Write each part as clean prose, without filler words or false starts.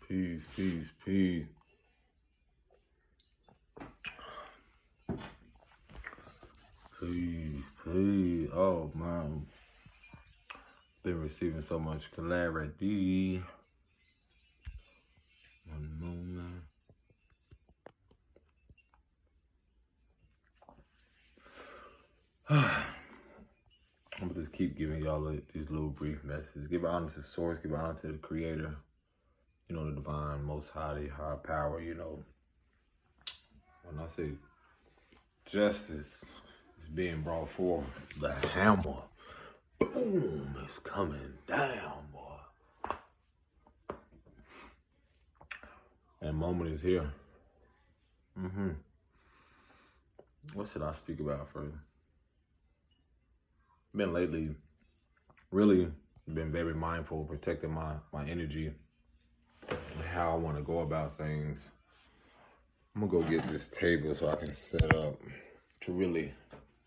Peace, peace, peace. Peace, peace. Oh, man. Been receiving so much clarity. One moment. I'm gonna just keep giving y'all these little brief messages. Give honor to the source, give honor to the creator, the divine, most high, the high power, When I say justice is being brought forth, the hammer, boom, is coming down, boy. And moment is here. What should I speak about first? Been lately really been very mindful, protecting my energy and how I want to go about things. I'm gonna go get this table so I can set up to really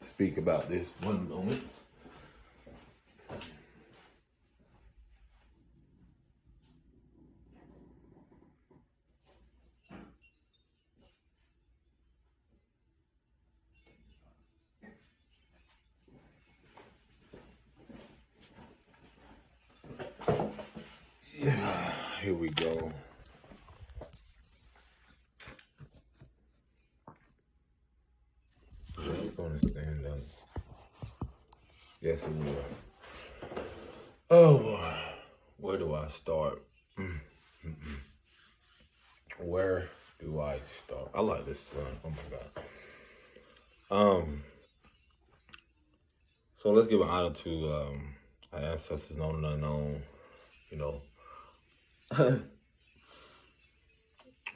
speak about this. One moment. Yeah, here we go. I'm gonna stand up. Yes, it will. Oh boy, where do I start? Where do I start? I like this sun. Oh my god. So let's give an honor to our ancestors, known and unknown. I'm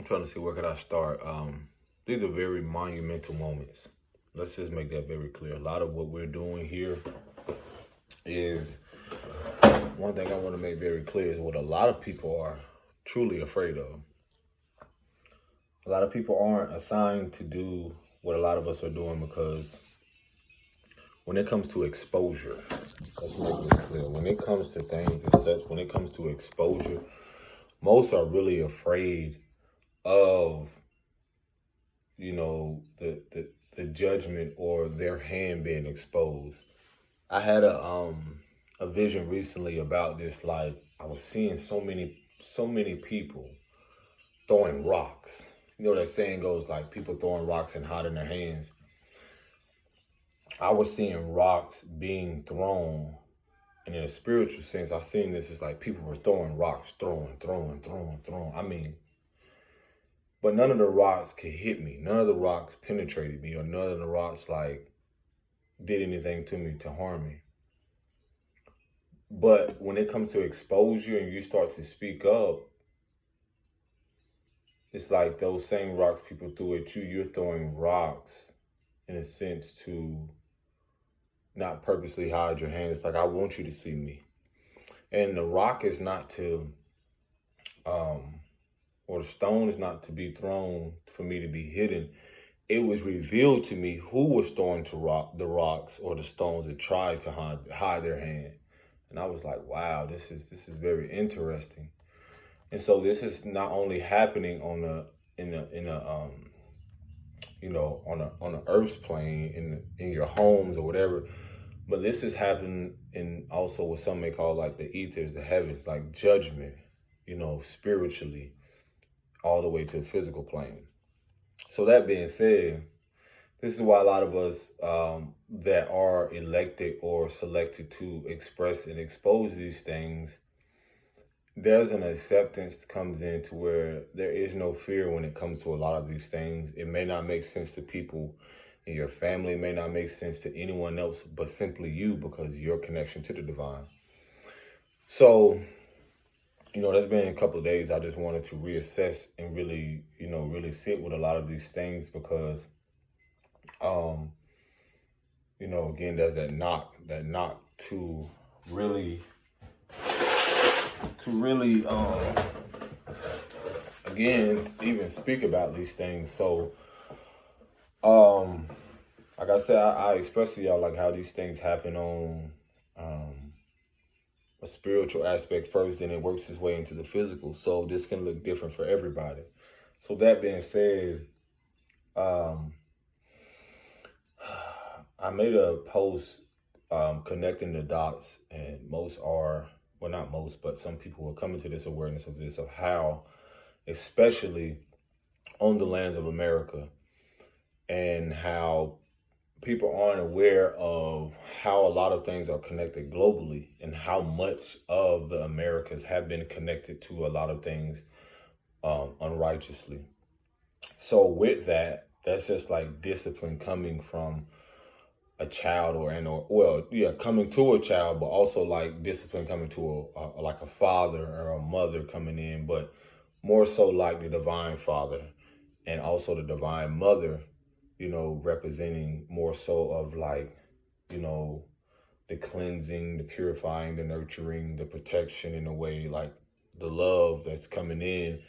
trying to see where could I start. These are very monumental moments. Let's just make that very clear. A lot of what we're doing here is one thing I want to make very clear is what a lot of people are truly afraid of. A lot of people aren't assigned to do what a lot of us are doing because when it comes to exposure, let's make this clear. When it comes to things and such, when it comes to exposure, most are really afraid of, the judgment or their hand being exposed. I had a vision recently about this. Like, I was seeing so many people throwing rocks. That saying goes like people throwing rocks and hiding their hands. I was seeing rocks being thrown, and in a spiritual sense, I've seen this as like people were throwing rocks, throwing. I mean, but none of the rocks could hit me. None of the rocks penetrated me, or none of the rocks did anything to me to harm me. But when it comes to exposure and you start to speak up, it's like those same rocks people threw at you, you're throwing rocks in a sense to not purposely hide your hand. It's like, I want you to see me. And the rock is not to, or the stone is not to be thrown for me to be hidden. It was revealed to me who was throwing the rocks or the stones that tried to hide their hand. And I was like, wow, this is very interesting. And so this is not only happening on a Earth's plane in your homes or whatever, but this is happening in also what some may call like the ethers, the heavens, like judgment, spiritually, all the way to the physical plane. So that being said, this is why a lot of us that are elected or selected to express and expose these things, there's an acceptance comes in to where there is no fear when it comes to a lot of these things. It may not make sense to people in your family, it may not make sense to anyone else, but simply you, because your connection to the divine. So, there's been a couple of days I just wanted to reassess and really, really sit with a lot of these things because, again, there's that knock to really, again, even speak about these things. So, like I said, I express to y'all like how these things happen on a spiritual aspect first, then it works its way into the physical. So this can look different for everybody. So that being said, um, I made a post connecting the dots, and most are, well, not most, but some people are coming to this awareness of this, of how, especially on the lands of America, and how people aren't aware of how a lot of things are connected globally and how much of the Americas have been connected to a lot of things unrighteously. So with that, that's just like discipline coming from a child or well, yeah, coming to a child, but also like discipline coming to like a father or a mother coming in, but more so like the divine father and also the divine mother, representing more so of like, you know, the cleansing, the purifying, the nurturing, the protection in a way, like the love that's coming in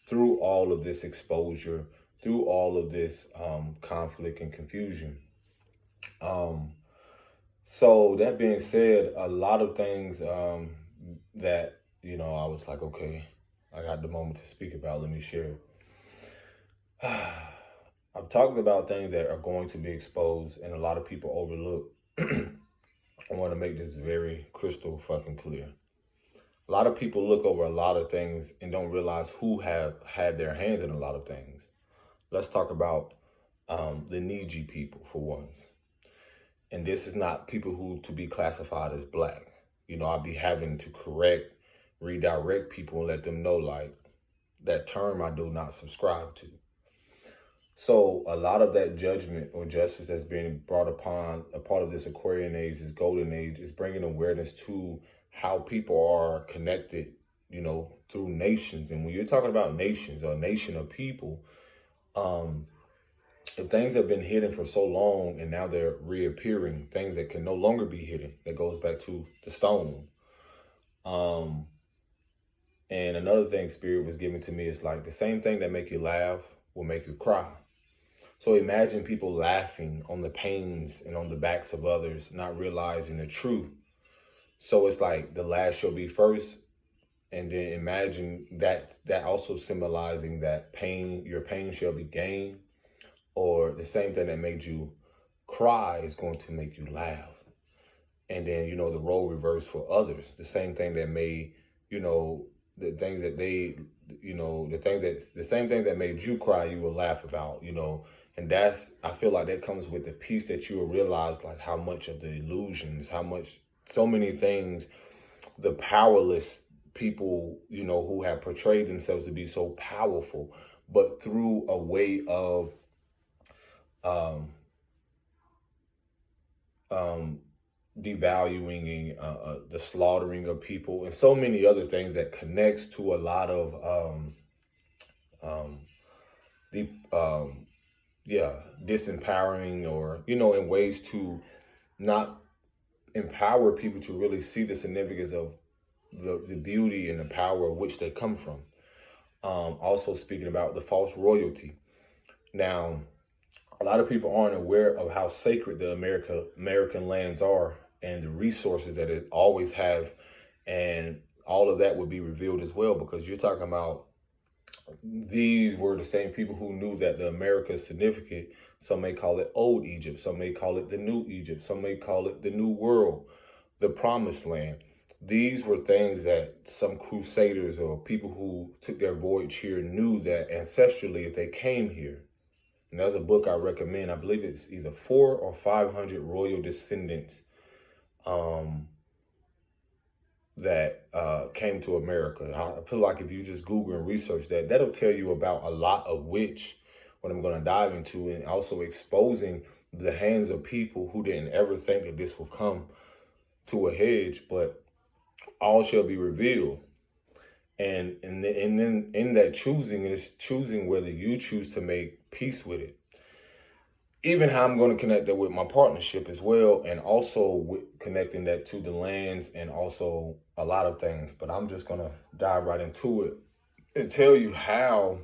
through all of this exposure, through all of this conflict and confusion. Um, so that being said, a lot of things that, I was like, okay, I got the moment to speak about. Let me share. I'm talking about things that are going to be exposed and a lot of people overlook. I want to make this very crystal fucking clear. A lot of people look over a lot of things and don't realize who have had their hands in a lot of things. Let's talk about the Niji people for once. And this is not people who to be classified as black. I'll be having to correct, redirect people and let them know like that term I do not subscribe to. So a lot of that judgment or justice that's being brought upon a part of this Aquarian age, this golden age, is bringing awareness to how people are connected, through nations. And when you're talking about nations, a nation of people, if things have been hidden for so long and now they're reappearing, things that can no longer be hidden, that goes back to the stone. And another thing Spirit was giving to me is like the same thing that make you laugh will make you cry. So imagine people laughing on the pains and on the backs of others, not realizing the truth. So it's like the last shall be first. And then imagine that also symbolizing that your pain shall be gained, or the same thing that made you cry is going to make you laugh. And then, the role reversed for others. The same thing that made, the things that they, the same things that made you cry, you will laugh about, And I feel like that comes with the peace that you will realize, like how much of the illusions, so many things, the powerless people, who have portrayed themselves to be so powerful, but through a way of, devaluing the slaughtering of people and so many other things that connects to a lot of the disempowering, or in ways to not empower people to really see the significance of the beauty and the power of which they come from. Also speaking about the false royalty. Now, a lot of people aren't aware of how sacred the American lands are and the resources that it always have, and all of that would be revealed as well, because you're talking about these were the same people who knew that the America is significant. Some may call it Old Egypt, some may call it the New Egypt, some may call it the New World, the Promised Land. These were things that some crusaders or people who took their voyage here knew that ancestrally, if they came here. And there's a book I recommend. I believe it's either 400 or 500 royal descendants that came to America. I feel like if you just Google and research that, that'll tell you about a lot of which, what I'm going to dive into, and also exposing the hands of people who didn't ever think that this would come to a hedge, but all shall be revealed. And then in that choosing is choosing whether you choose to make peace with it. Even how I'm going to connect that with my partnership as well, and also with connecting that to the lands and also a lot of things. But I'm just going to dive right into it and tell you how,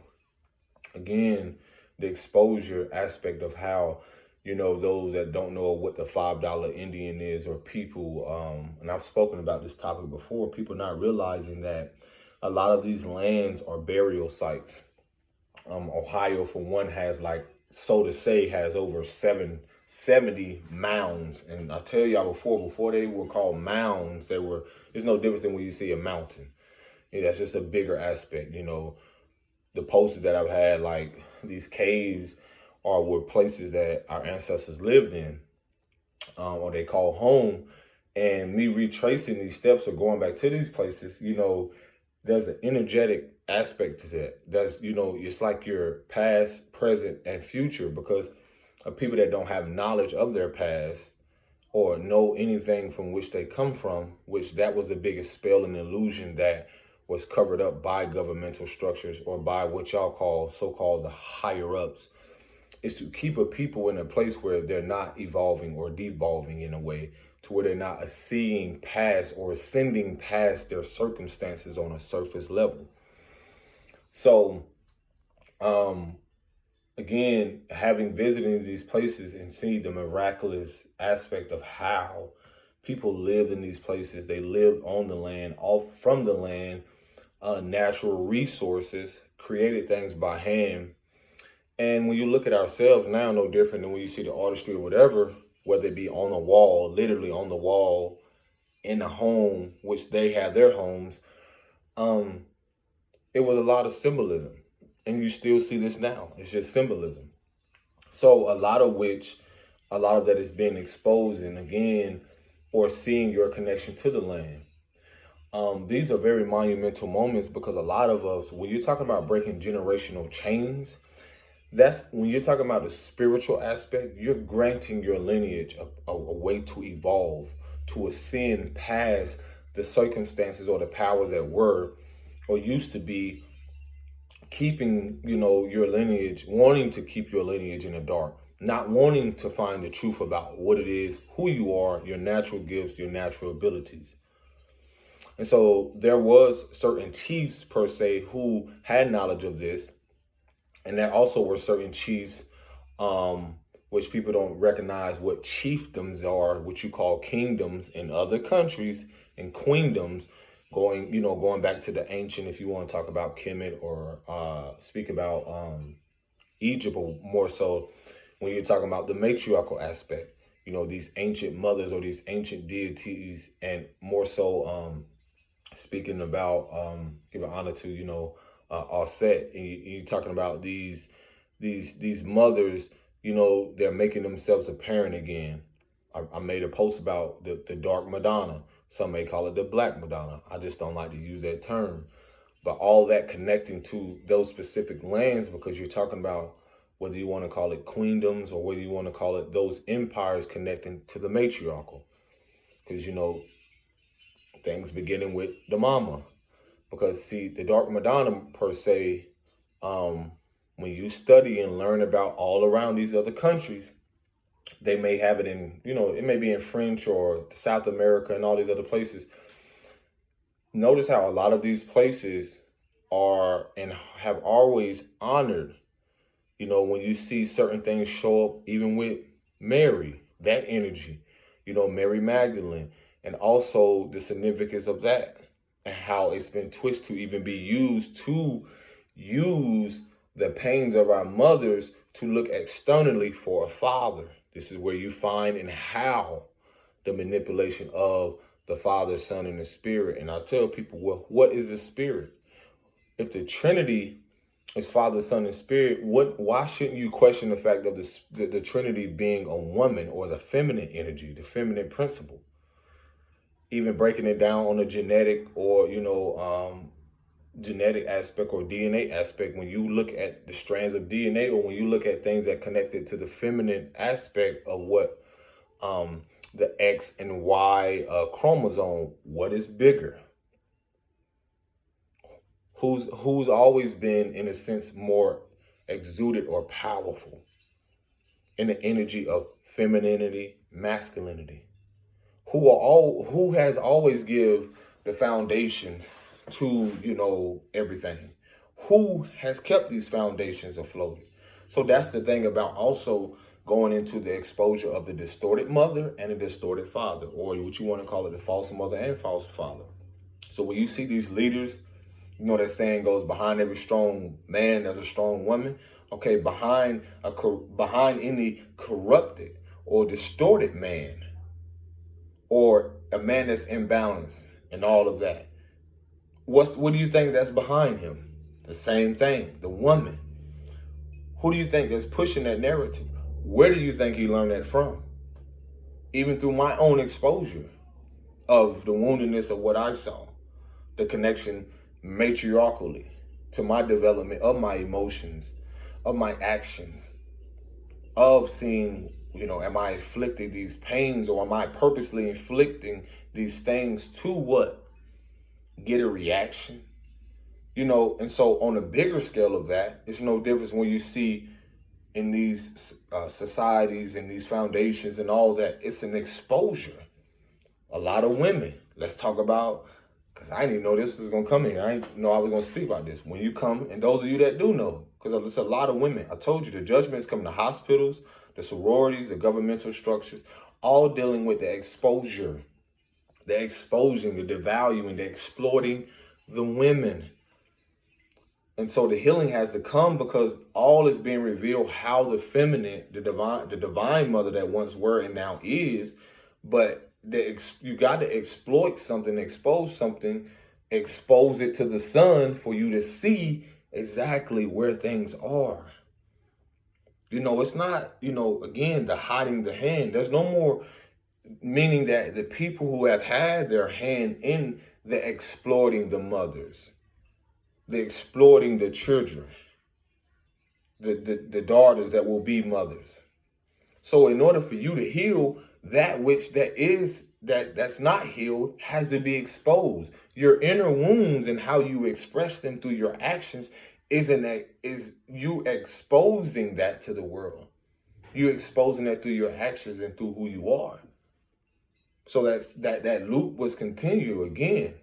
again, the exposure aspect of how, Those that don't know what the $5 Indian is, or people, and I've spoken about this topic before, people not realizing that a lot of these lands are burial sites. Ohio, for one, has, like, so to say, has over 770 mounds. And I tell y'all before they were called mounds, there's no difference in when you see a mountain. That's just a bigger aspect. The posts that I've had, like, these caves were places that our ancestors lived in, or they call home. And me retracing these steps or going back to these places, there's an energetic aspect to that. It's like your past, present, and future, because of people that don't have knowledge of their past or know anything from which they come from, which that was the biggest spell and illusion that was covered up by governmental structures, or by what y'all call so-called the higher ups, is to keep a people in a place where they're not evolving or devolving in a way to where they're not seeing past or ascending past their circumstances on a surface level. So, again, having visited these places and see the miraculous aspect of how people lived in these places, they lived on the land, all from the land, natural resources, created things by hand. And when you look at ourselves now, no different than when you see the artistry or whatever, whether it be on the wall, literally on the wall, in the home, which they have their homes, it was a lot of symbolism. And you still see this now. It's just symbolism. So a lot of that is being exposed, and again, or seeing your connection to the land. These are very monumental moments, because a lot of us, when you're talking about breaking generational chains, that's when you're talking about the spiritual aspect, you're granting your lineage a way to evolve, to ascend past the circumstances or the powers that were or used to be keeping, your lineage, wanting to keep your lineage in the dark, not wanting to find the truth about what it is, who you are, your natural gifts, your natural abilities. And so there was certain chiefs, per se, who had knowledge of this. And there also were certain chiefs, which people don't recognize what chiefdoms are, what you call kingdoms in other countries, and queendoms, going back to the ancient, if you want to talk about Kemet, or speak about Egypt, or more so when you're talking about the matriarchal aspect, these ancient mothers or these ancient deities, and more so speaking about giving honor to Aset, and you're talking about these mothers, they're making themselves apparent again. I made a post about the dark Madonna. Some may call it the black Madonna. I just don't like to use that term. But all that connecting to those specific lands, because you're talking about whether you want to call it queendoms or whether you want to call it those empires connecting to the matriarchal. Because, things beginning with the mama. Because, see, the dark Madonna, per se, when you study and learn about all around these other countries, they may have it in, it may be in French or South America and all these other places. Notice how a lot of these places are and have always honored, when you see certain things show up, even with Mary, that energy, Mary Magdalene, and also the significance of that, and how it's been twisted to even be used to use the pains of our mothers to look externally for a father. This is where you find and how the manipulation of the Father, Son, and the Spirit. And I tell people, well, what is the Spirit? If the Trinity is Father, Son, and Spirit, why shouldn't you question the fact of the Trinity being a woman, or the feminine energy, the feminine principle? Even breaking it down on a genetic or, genetic aspect or DNA aspect, when you look at the strands of DNA, or when you look at things that connected to the feminine aspect of what the X and Y chromosome, what is bigger? Who's always been, in a sense, more exuded or powerful in the energy of femininity, masculinity? Who has always give the foundations to, everything? Who has kept these foundations afloat? So that's the thing about also going into the exposure of the distorted mother and the distorted father, or what you want to call it, the false mother and false father. So when you see these leaders, you know that saying goes, behind every strong man there's a strong woman. Okay, behind any corrupted or distorted man, or a man that's imbalanced and all of that, what do you think that's behind him? The same thing, the woman. Who do you think is pushing that narrative? Where do you think he learned that from? Even through my own exposure of the woundedness of what I saw, the connection matriarchally to my development of my emotions, of my actions, of seeing, am I inflicting these pains, or am I purposely inflicting these things to what? Get a reaction? And so on a bigger scale of that, it's no difference when you see in these societies and these foundations and all that, it's an exposure. A lot of women, let's talk about, because I didn't even know this was going to come here. I didn't know I was going to speak about this. When you come, and those of you that do know, because there's a lot of women, I told you the judgments come to hospitals, the sororities, the governmental structures, all dealing with the exposure, the exposing, the devaluing, the exploiting the women. And so the healing has to come because all is being revealed, how the feminine, the divine mother that once were and now is, but you got to exploit something, expose something, expose it to the sun for you to see exactly where things are. It's not, again, the hiding the hand. There's no more, meaning that the people who have had their hand in the exploiting the mothers, the exploiting the children, the daughters that will be mothers. So in order for you to heal, that which that's not healed has to be exposed. Your inner wounds and how you express them through your actions is you exposing that to the world. You exposing that through your actions and through who you are. So that loop was continue again.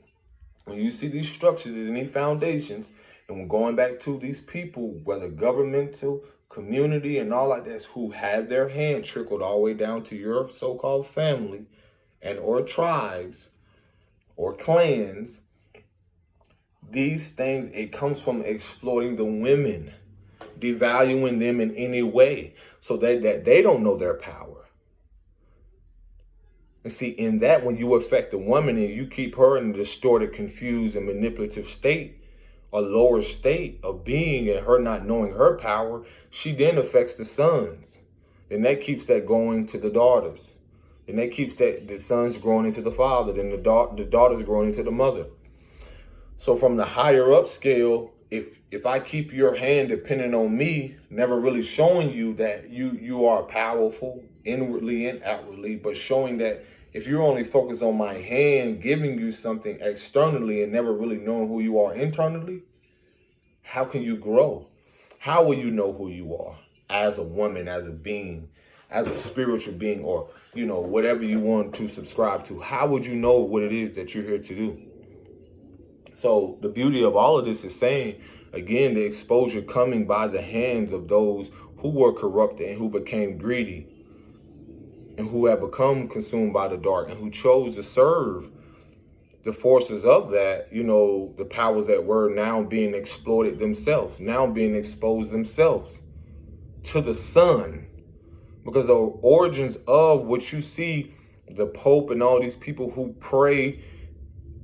When you see these structures and these foundations, and we're going back to these people, whether governmental, community, and all like this, who have their hand trickled all the way down to your so-called family and or tribes or clans, these things, it comes from exploiting the women, devaluing them in any way so that they don't know their power. And see, in that, when you affect the woman and you keep her in a distorted, confused, and manipulative state, a lower state of being, and her not knowing her power, she then affects the sons. Then that keeps that going to the daughters. Then that keeps the sons growing into the father. Then the daughters growing into the mother. So from the higher up scale, if I keep your hand dependent on me, never really showing you that you are powerful inwardly and outwardly, but showing that if you're only focused on my hand giving you something externally and never really knowing who you are internally, how can you grow? How will you know who you are as a woman, as a being, as a spiritual being, or, whatever you want to subscribe to? How would you know what it is that you're here to do? So the beauty of all of this is saying, again, the exposure coming by the hands of those who were corrupted and who became greedy and who have become consumed by the dark and who chose to serve the forces of that, the powers that were now being exploited themselves, now being exposed themselves to the sun. Because the origins of what you see, the Pope and all these people who pray,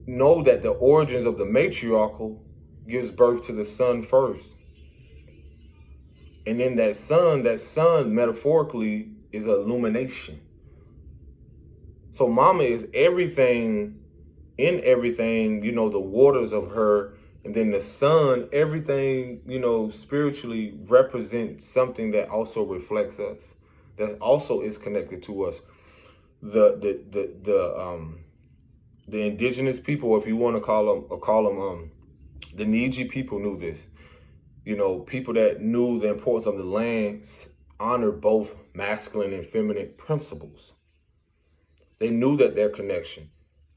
know that the origins of the matriarchal gives birth to the sun first. And then that sun metaphorically is illumination. So mama is everything in everything, the waters of her, and then the sun, everything, spiritually represents something that also reflects us, that also is connected to us. The indigenous people, if you want to call them the Niji people, knew this. People that knew the importance of the land honored both masculine and feminine principles. They knew that their connection.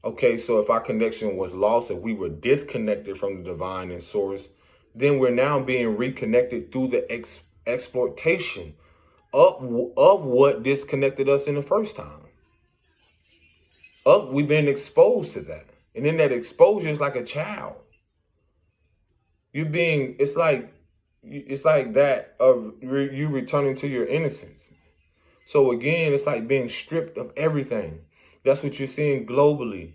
Okay, so if our connection was lost, if we were disconnected from the divine and source, then we're now being reconnected through the exploitation of what disconnected us in the first time. We've been exposed to that. And then that exposure is like a child. It's like that of you returning to your innocence. So again, it's like being stripped of everything. That's what you're seeing globally,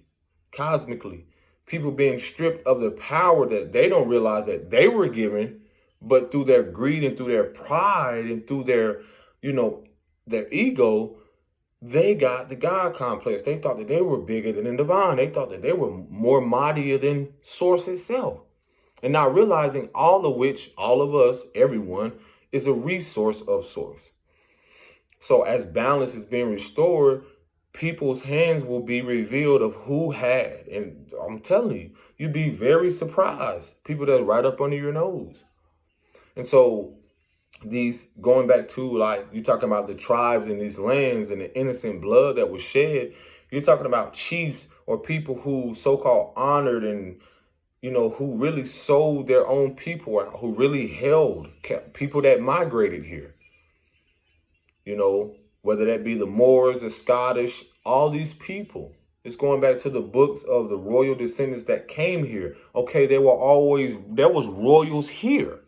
cosmically. People being stripped of the power that they don't realize that they were given, but through their greed and through their pride and through their, their ego, they got the God complex. They thought that they were bigger than the divine. They thought that they were more mightier than Source itself. And not realizing all of which, all of us, everyone, is a resource of Source. So as balance is being restored, people's hands will be revealed of who had. And I'm telling you, you'd be very surprised. People that are right up under your nose. And so these, going back to like, you talking about the tribes and these lands and the innocent blood that was shed. You're talking about chiefs or people who so-called honored and, who really sold their own people out, who really held people that migrated here. Whether that be the Moors, the Scottish, all these people. It's going back to the books of the royal descendants that came here. Okay, there was royals here.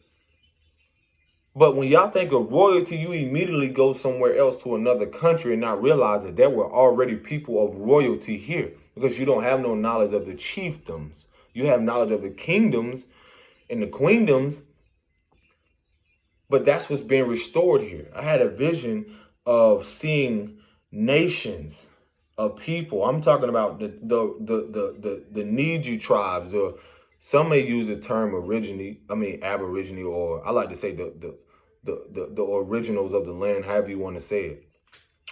But when y'all think of royalty, you immediately go somewhere else to another country and not realize that there were already people of royalty here, because you don't have no knowledge of the chiefdoms. You have knowledge of the kingdoms and the queendoms, but that's what's being restored here. I had a vision of seeing nations of people. I'm talking about the Niji tribes, or some may use the term Aborigine, or I like to say the originals of the land, however you want to say it.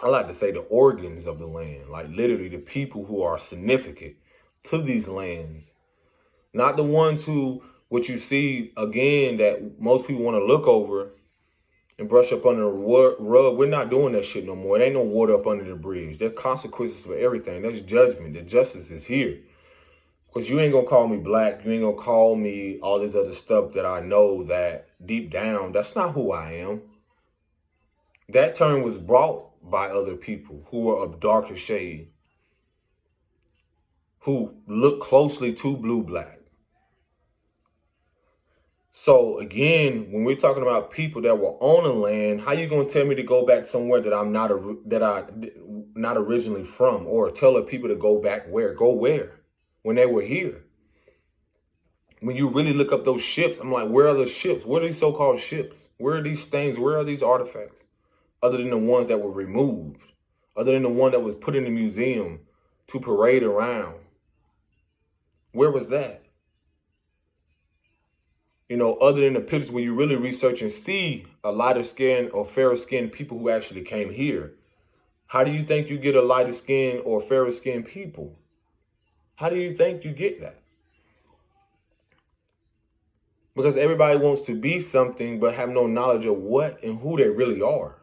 I like to say the organs of the land, like literally the people who are significant to these lands. Not the ones who, what you see again, that most people want to look over and brush up under the rug. We're not doing that shit no more. It ain't no water up under the bridge. There's consequences for everything. There's judgment. The justice is here. Because you ain't going to call me black. You ain't going to call me all this other stuff that I know that deep down, that's not who I am. That term was brought by other people who were of darker shade, who look closely to blue-black. So again, when we're talking about people that were on the land, how you gonna tell me to go back somewhere that I'm not originally from, or tell the people to go back where? Go where? When they were here. When you really look up those ships, I'm like, where are the ships? What are these so-called ships? Where are these things? Where are these artifacts? Other than the ones that were removed, other than the one that was put in the museum to parade around. Where was that? Other than the pictures when you really research and see a lighter skin or fairer skinned people who actually came here. How do you think you get a lighter skin or fairer skinned people? How do you think you get that? Because everybody wants to be something but have no knowledge of what and who they really are.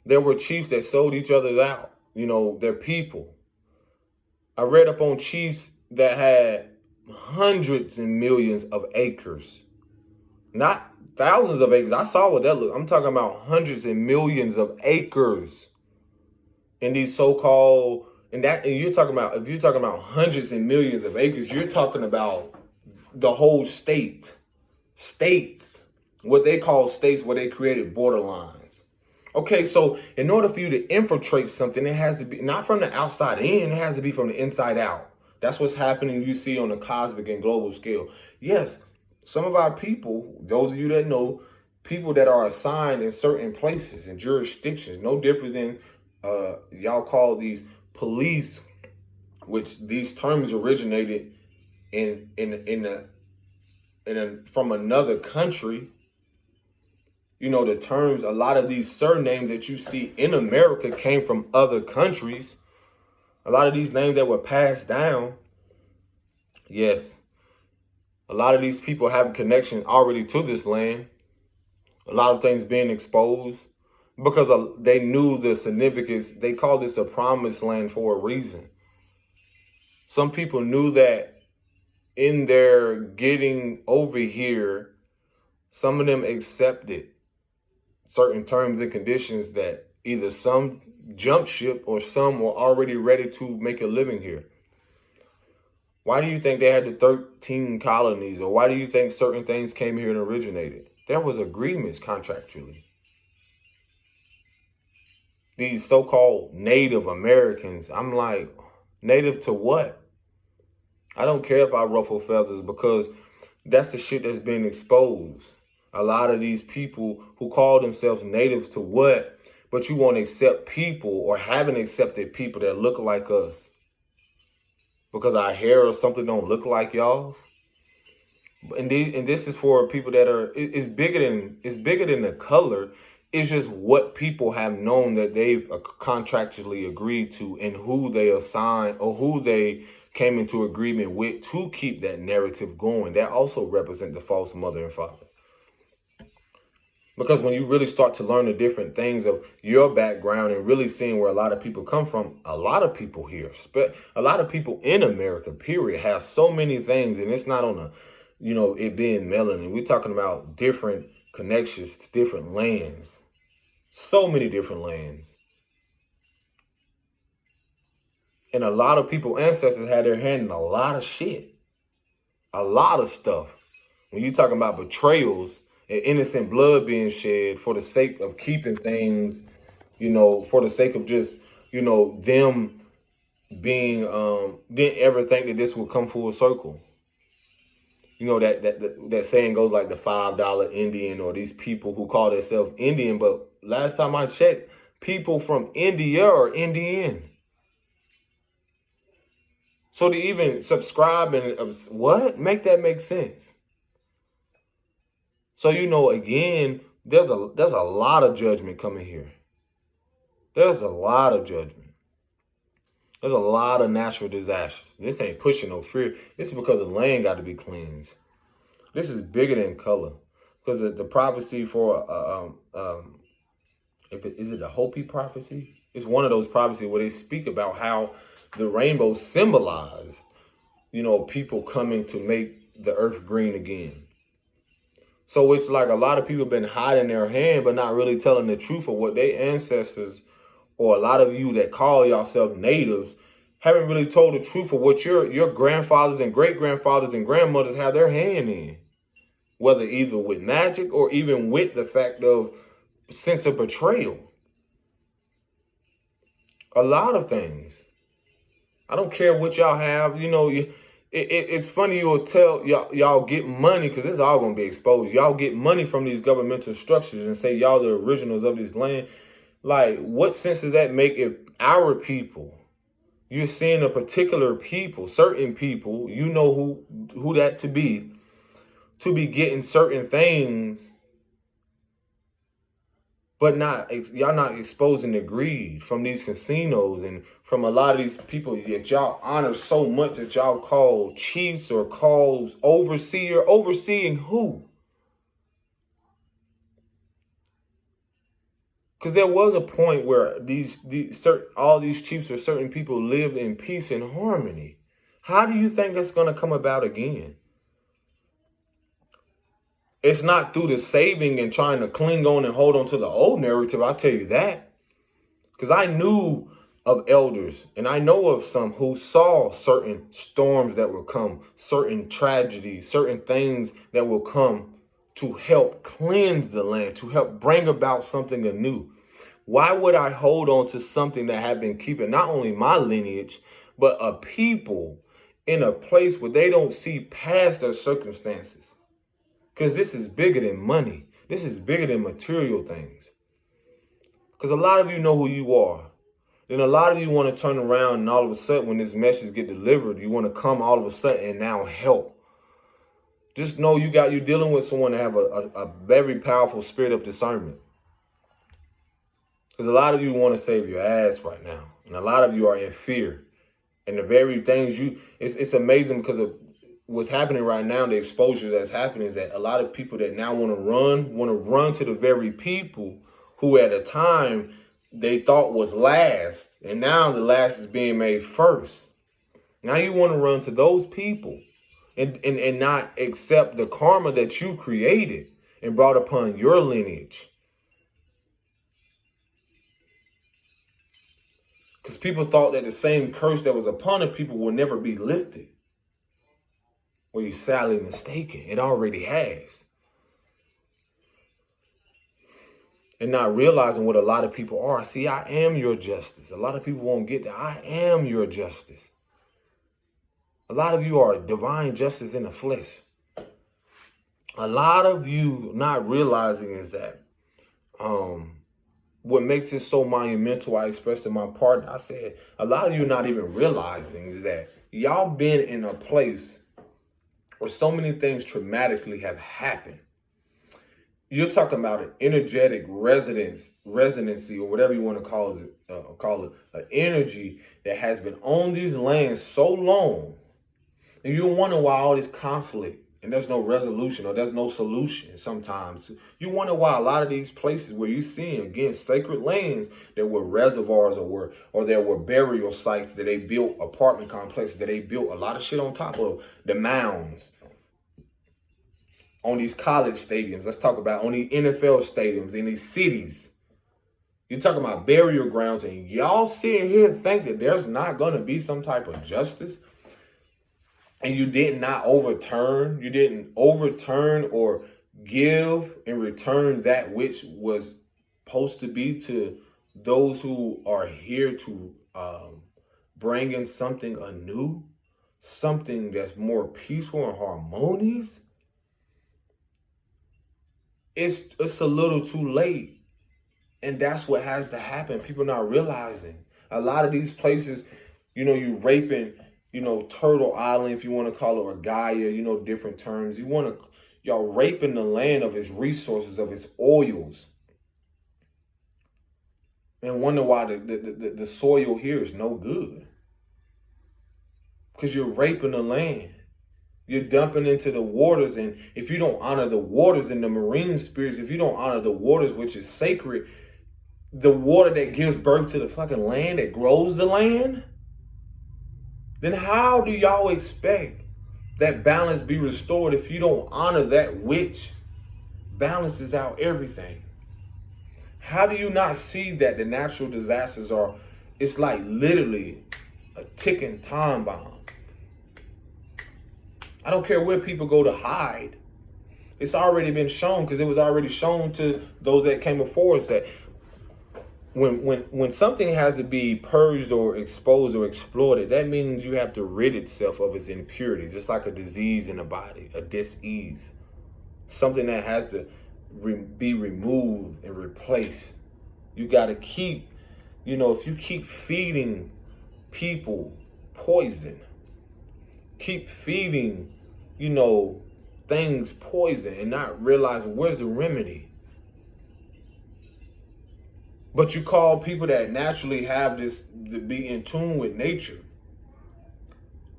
There were chiefs that sold each other out, their people. I read up on chiefs that had hundreds and millions of acres, not thousands of acres. I saw what that looked. I'm talking about hundreds and millions of acres in these so-called, and you're talking about, if you're talking about hundreds and millions of acres, you're talking about the whole states, what they call states, where they created borderlines. Okay, so in order for you to infiltrate something, it has to be not from the outside in, it has to be from the inside out. That's what's happening, you see, on the cosmic and global scale. Yes, some of our people, those of you that know, people that are assigned in certain places and jurisdictions, no different than y'all call these police, which these terms originated from another country. The terms, a lot of these surnames that you see in America came from other countries. A lot of these names that were passed down, yes, a lot of these people have a connection already to this land. A lot of things being exposed because they knew the significance. They call this a promised land for a reason. Some people knew that in their getting over here, Some of them accepted certain terms and conditions that either some jumped ship or some were already ready to make a living here. Why do you think they had the 13 colonies, or why do you think certain things came here and originated? There was agreements contractually. These so-called Native Americans, I'm like, native to what? I don't care if I ruffle feathers, because that's the shit that's being exposed. A lot of these people who call themselves natives to what, but you won't accept people, or haven't accepted people that look like us because our hair or something don't look like y'all's. And this is for people that are, it's bigger than the color. It's just what people have known that they've contractually agreed to, and who they assign or who they came into agreement with to keep that narrative going. That also represent the false mother and father. Because when you really start to learn the different things of your background and really seeing where a lot of people come from, a lot of people here, a lot of people in America, period, have so many things. And it's not on a, it being melanin. We're talking about different connections to different lands. So many different lands. And a lot of people, ancestors, had their hand in a lot of shit. A lot of stuff. When you're talking about betrayals and innocent blood being shed for the sake of keeping things, for the sake of just, them being, didn't ever think that this would come full circle. That saying goes like the $5 Indian, or these people who call themselves Indian. But last time I checked, people from India are Indian. So to even subscribe and make that make sense. So, again, there's a lot of judgment coming here. There's a lot of judgment. There's a lot of natural disasters. This ain't pushing no fear. This is because the land got to be cleansed. This is bigger than color. Because the prophecy for, is it the Hopi prophecy? It's one of those prophecies where they speak about how the rainbow symbolized, people coming to make the earth green again. So it's like a lot of people have been hiding their hand, but not really telling the truth of what their ancestors, or a lot of you that call yourself natives, haven't really told the truth of what your grandfathers and great-grandfathers and grandmothers have their hand in. Whether either with magic or even with the fact of sense of betrayal. A lot of things. I don't care what y'all have, it's funny you'll tell y'all get money, because it's all going to be exposed. Y'all get money from these governmental structures and say y'all the originals of this land. Like, what sense does that make if our people, you're seeing a particular people, certain people, who that to be getting certain things, but y'all not exposing the greed from these casinos and from a lot of these people that y'all honor so much, that y'all call chiefs or calls overseeing who? Because there was a point where all these chiefs or certain people lived in peace and harmony. How do you think that's going to come about again? It's not through the saving and trying to cling on and hold on to the old narrative, I'll tell you that. Because I knew of elders, and I know of some who saw certain storms that will come, certain tragedies, certain things that will come to help cleanse the land, to help bring about something anew. Why would I hold on to something that had been keeping not only my lineage, but a people in a place where they don't see past their circumstances? Because this is bigger than money. This is bigger than material things. Because a lot of you know who you are. Then a lot of you want to turn around, and all of a sudden when this message get delivered, you want to come all of a sudden and now help. Just know you're dealing with someone that have a very powerful spirit of discernment. Because a lot of you want to save your ass right now. And a lot of you are in fear. And the very things it's amazing, because of what's happening right now, the exposure that's happening, is that a lot of people that now want to run to the very people who at a time they thought was last, and now the last is being made first. Now you want to run to those people and not accept the karma that you created and brought upon your lineage. Because people thought that the same curse that was upon the people will never be lifted. Well, you're sadly mistaken. It already has. And not realizing what a lot of people are. See, I am your justice. A lot of people won't get that. I am your justice. A lot of you are divine justice in the flesh. A lot of you not realizing is that what makes it so monumental, I expressed to my partner, I said, a lot of you not even realizing is that y'all been in a place where so many things traumatically have happened. You're talking about an energetic residency, or whatever you want to call it, an energy that has been on these lands so long, and you wonder why all this conflict and there's no resolution or there's no solution. Sometimes you wonder why a lot of these places where you're seeing, again, sacred lands, there were reservoirs or there were burial sites that they built, apartment complexes that they built a lot of shit on top of the mounds. On these college stadiums, let's talk about on these NFL stadiums in these cities. You're talking about burial grounds, and y'all sitting here think that there's not going to be some type of justice, and you didn't overturn or give in return that which was supposed to be to those who are here to bring in something anew, something that's more peaceful and harmonious. It's a little too late. And that's what has to happen. People not realizing. A lot of these places, you raping, Turtle Island, if you want to call it, or Gaia, different terms. Y'all raping the land of its resources, of its oils. And wonder why the soil here is no good. Because you're raping the land. You're dumping into the waters, and if you don't honor the waters and the marine spirits, if you don't honor the waters, which is sacred, the water that gives birth to the fucking land, that grows the land, then how do y'all expect that balance be restored if you don't honor that which balances out everything? How do you not see that the natural disasters it's like literally a ticking time bomb? I don't care where people go to hide. It's already been shown, because it was already shown to those that came before us, that when something has to be purged or exposed or exploited, that means you have to rid itself of its impurities. It's like a disease in the body, a dis-ease. Something that has to be removed and replaced. You got to keep, if you keep feeding people poison, keep feeding, things poison and not realizing where's the remedy. But you call people that naturally have this to be in tune with nature,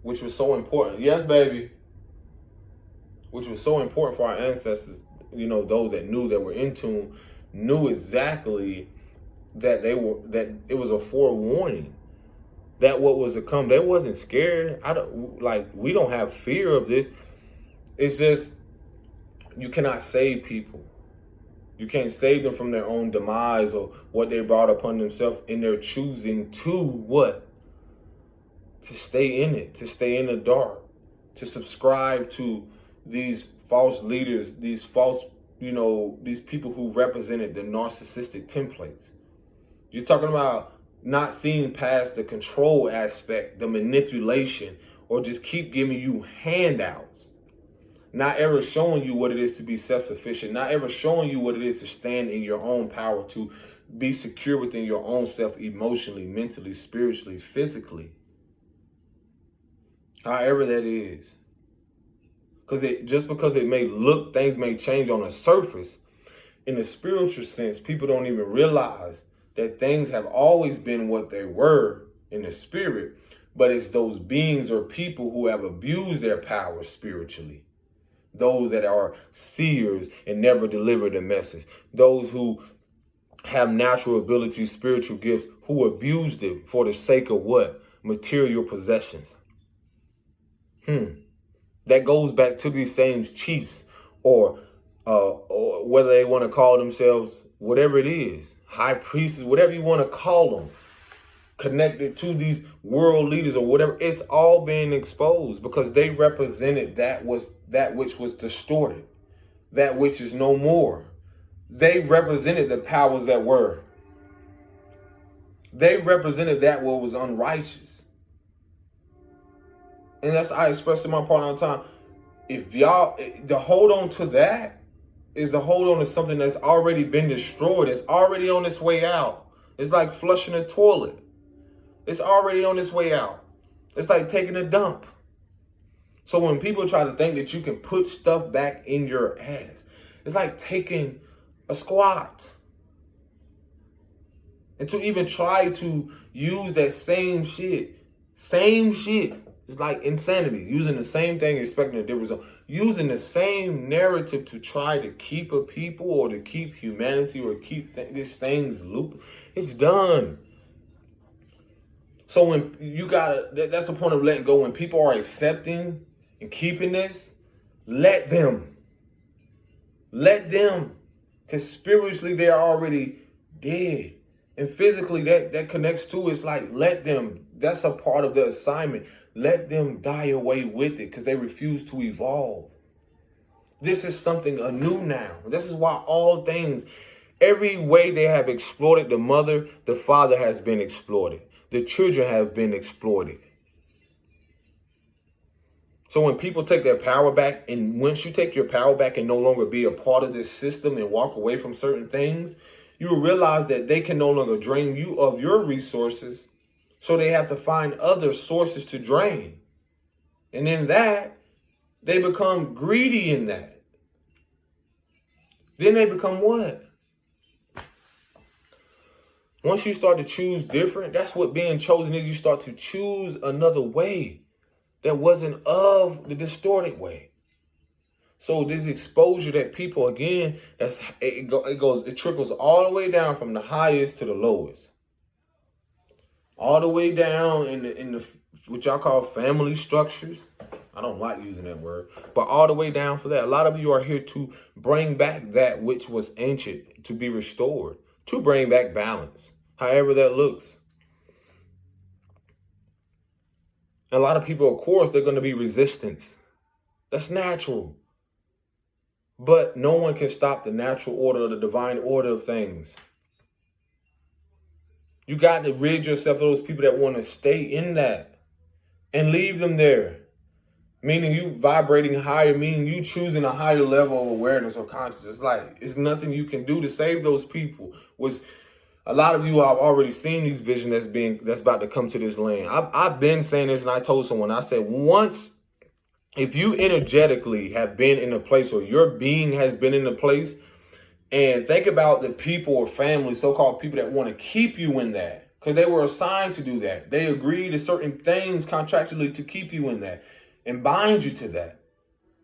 which was so important. Yes, baby. Which was so important for our ancestors, those that knew that were in tune, knew exactly that it was a forewarning. That what was to come, they wasn't scared. We don't have fear of this. It's just, you cannot save people. You can't save them from their own demise or what they brought upon themselves in their choosing to what? To stay in it, to stay in the dark, to subscribe to these false leaders, these false, these people who represented the narcissistic templates. You're talking about not seeing past the control aspect, the manipulation, or just keep giving you handouts. Not ever showing you what it is to be self-sufficient. Not ever showing you what it is to stand in your own power, to be secure within your own self emotionally, mentally, spiritually, physically. However that is. Just because things may change on the surface, in the spiritual sense, people don't even realize that things have always been what they were in the spirit, but it's those beings or people who have abused their power spiritually. Those that are seers and never deliver the message. Those who have natural abilities, spiritual gifts, who abuse them for the sake of what? Material possessions. That goes back to these same chiefs or or whether they want to call themselves whatever it is, high priests, whatever you want to call them, connected to these world leaders or whatever, it's all being exposed because they represented that which was distorted, that which is no more. They represented the powers that were. They represented that what was unrighteous. And that's I expressed to my partner all the time. If y'all, to hold on to that is to hold on to something that's already been destroyed. It's already on its way out. It's like flushing a toilet. It's already on its way out. It's like taking a dump. So when people try to think that you can put stuff back in your ass, it's like taking a squat. And to even try to use that same shit, it's like insanity. Using the same thing, expecting a different result. Using the same narrative to try to keep a people or to keep humanity or keep these things loop. It's done. So when you that's the point of letting go. When people are accepting and keeping this, let them. Let them. Because spiritually, they're already dead. And physically, that connects to it's like, let them. That's a part of the assignment. Let them die away with it because they refuse to evolve. This is something anew now. This is why all things, every way they have exploited the mother, the father has been exploited. The children have been exploited. So when people take their power back, and once you take your power back and no longer be a part of this system and walk away from certain things, you will realize that they can no longer drain you of your resources. So they have to find other sources to drain. And in that, they become greedy in that. Then they become what? Once you start to choose different, that's what being chosen is. You start to choose another way that wasn't of the distorted way. So this exposure that people, again, it trickles all the way down from the highest to the lowest. All the way down in the what y'all call family structures. I don't like using that word, but all the way down for that. A lot of you are here to bring back that which was ancient, to be restored, to bring back balance, however that looks. And a lot of people, of course, they're going to be resistance. That's natural. But no one can stop the natural order, the divine order of things. You got to rid yourself of those people that want to stay in that and leave them there. Meaning you vibrating higher, meaning you choosing a higher level of awareness or consciousness. It's like, it's nothing you can do to save those people. A lot of you have already seen these visions that's about to come to this land. I've been saying this, and I told someone, I said, if you energetically have been in a place, or your being has been in a place, and think about the people or family, so-called people that want to keep you in that, because they were assigned to do that. They agreed to certain things contractually to keep you in that and bind you to that.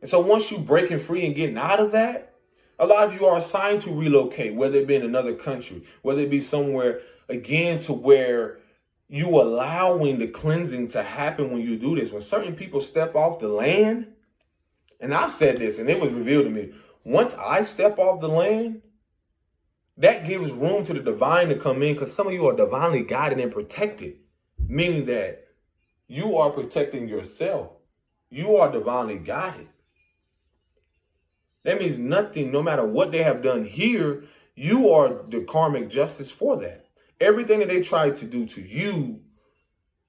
And so once you breaking free and getting out of that, a lot of you are assigned to relocate, whether it be in another country, whether it be somewhere, again, to where you allowing the cleansing to happen when you do this. When certain people step off the land, and I've said this, and it was revealed to me, once I step off the land, that gives room to the divine to come in, because some of you are divinely guided and protected, meaning that you are protecting yourself. You are divinely guided. That means nothing, no matter what they have done here, you are the karmic justice for that. Everything that they tried to do to you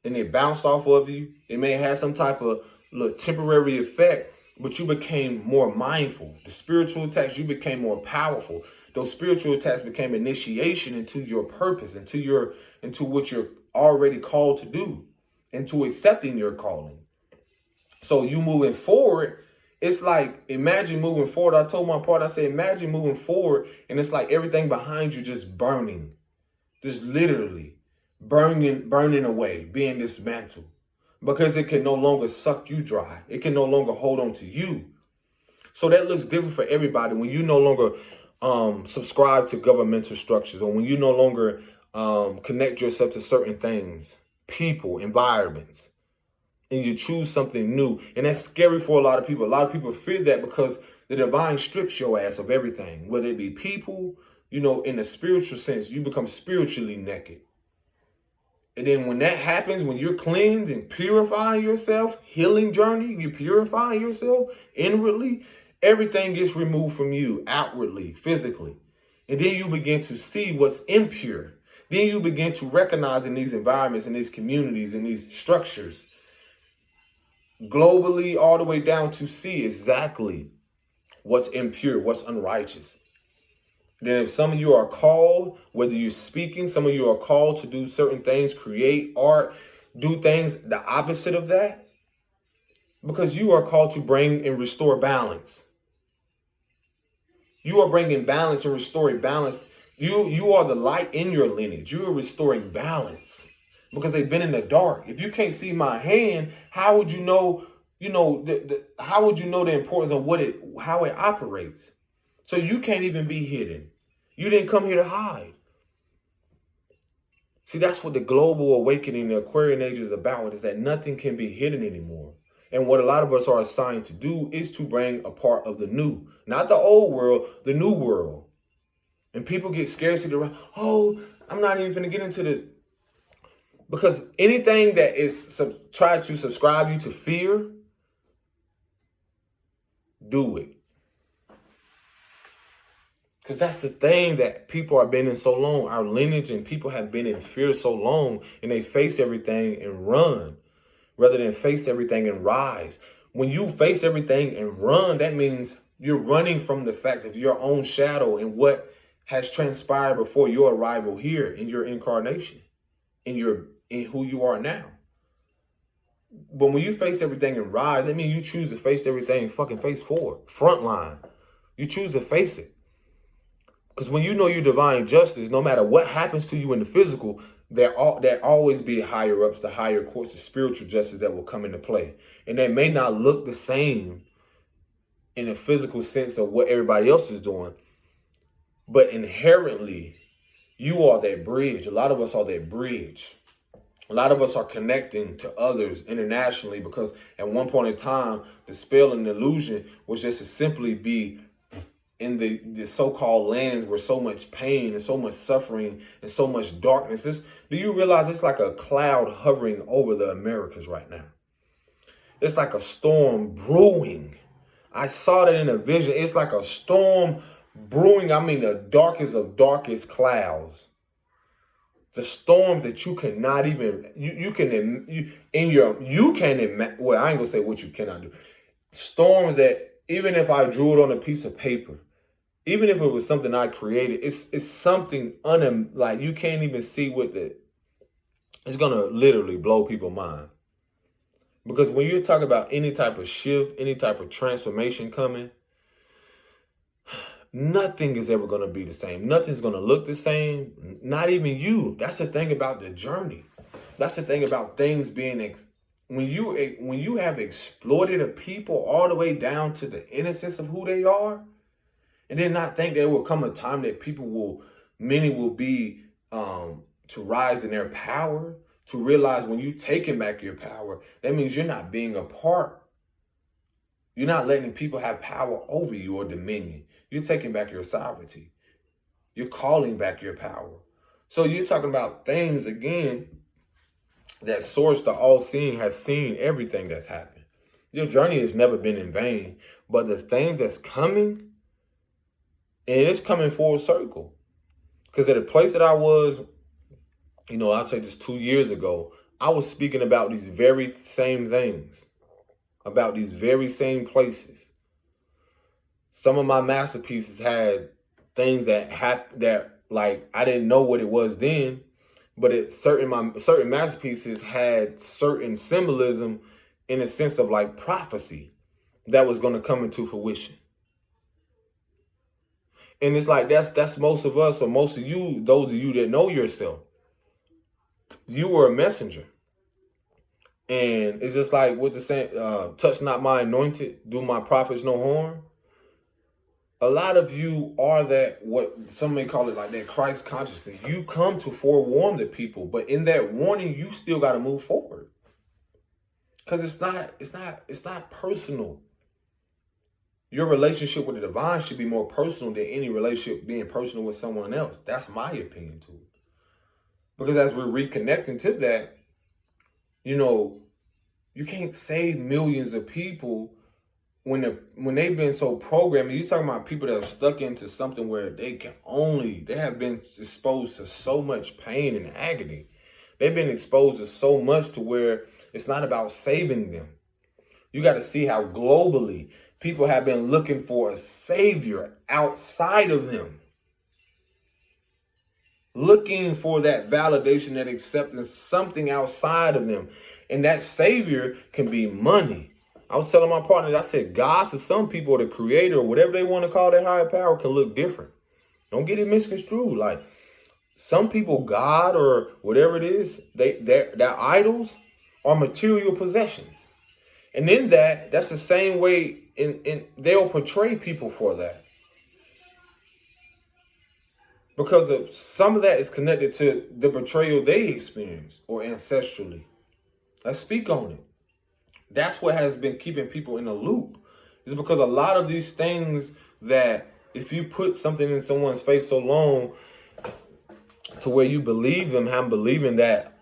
and they bounced off of you, it may have some type of little temporary effect, but you became more mindful. The spiritual attacks, you became more powerful. Those spiritual attacks became initiation into your purpose, into what you're already called to do, into accepting your calling. So you moving forward, it's like, imagine moving forward. I told my partner, I said, imagine moving forward, and it's like everything behind you just burning, just literally burning away, being dismantled, because it can no longer suck you dry. It can no longer hold on to you. So that looks different for everybody when you no longer subscribe to governmental structures, or when you no longer connect yourself to certain things, people, environments, and you choose something new. And that's scary for a lot of people. A lot of people fear that because The divine strips your ass of everything, whether it be people, in a spiritual sense, you become spiritually naked. And then when that happens, when you're cleansed and purifying yourself, healing journey, you purify yourself inwardly, everything gets removed from you outwardly, physically. And then you begin to see what's impure. Then you begin to recognize in these environments, in these communities, in these structures, globally, all the way down to see exactly what's impure, what's unrighteous. Then if some of you are called, whether you're speaking, some of you are called to do certain things, create art, do things the opposite of that, because you are called to bring and restore balance. You are bringing balance and restoring balance. You are the light in your lineage. You are restoring balance because they've been in the dark. If you can't see my hand, how would you know, how would you know the importance of how it operates? So you can't even be hidden. You didn't come here to hide. See, that's what the global awakening, the Aquarian age is about, is that nothing can be hidden anymore. And what a lot of us are assigned to do is to bring a part of the new, not the old world, the new world. And people get scared, I'm not even going to get into because anything that is try to subscribe you to fear, do it. Because that's the thing that people have been in so long. Our lineage and people have been in fear so long, and they face everything and run rather than face everything and rise. When you face everything and run, that means you're running from the fact of your own shadow and what has transpired before your arrival here in your incarnation, in who you are now. But when you face everything and rise, that means you choose to face everything fucking face forward, front line. You choose to face it. Because when you know your divine justice, no matter what happens to you in the physical, there always be higher ups, the higher courts of spiritual justice that will come into play. And they may not look the same in a physical sense of what everybody else is doing, but inherently, you are that bridge. A lot of us are that bridge. A lot of us are connecting to others internationally because at one point in time, the spell and the illusion was just to simply be in the so-called lands where so much pain and so much suffering and so much darkness is. Do you realize it's like a cloud hovering over the Americas right now? It's like a storm brewing. I saw that in a vision. It's like a storm brewing. I mean, the darkest of darkest clouds. The storms that you cannot even, you can't imagine. Well, I ain't gonna say what you cannot do. Storms that even if I drew it on a piece of paper, even if it was something I created, it's something like you can't even see it's gonna literally blow people's mind. Because when you're talking about any type of shift, any type of transformation coming, nothing is ever going to be the same. Nothing's going to look the same. Not even you. That's the thing about the journey. That's the thing about things being when you have exploited a people all the way down to the innocence of who they are, and then not think there will come a time that many will be to rise in their power, to realize when you taking back your power, that means you're not being a part. You're not letting people have power over you or dominion. You're taking back your sovereignty. You're calling back your power. So you're talking about things, again, that source, the all-seeing, has seen everything that's happened. Your journey has never been in vain. But the things that's coming, and it's coming full circle. Because at a place that I was, I'd say just 2 years ago, I was speaking about these very same things, about these very same places. Some of my masterpieces had things that happened that, like, I didn't know what it was then, but certain masterpieces had certain symbolism in a sense of like prophecy that was going to come into fruition. And it's like that's most of us, or most of you, those of you that know yourself. You were a messenger. And it's just like what the saying, touch not my anointed, do my prophets no harm. A lot of you are that, what some may call it, like that Christ consciousness. You come to forewarn the people, but in that warning, you still got to move forward. Because it's not personal. Your relationship with the divine should be more personal than any relationship being personal with someone else. That's my opinion to it. Because as we're reconnecting to that, you know, you can't save millions of people when they've been so programmed. You're talking about people that are stuck into something where they have been exposed to so much pain and agony. They've been exposed to so much to where it's not about saving them. You got to see how globally people have been looking for a savior outside of them. Looking for that validation, that acceptance, something outside of them. And that savior can be money. I was telling my partner, I said, God to some people, the creator, or whatever they want to call their higher power, can look different. Don't get it misconstrued. Like some people, God or whatever it is, their idols are material possessions. And in that's the same way in they'll portray people for that. Because of some of that is connected to the betrayal they experienced or ancestrally. Let's speak on it. That's what has been keeping people in a loop. It's because a lot of these things that if you put something in someone's face so long to where you believe them, have believing that,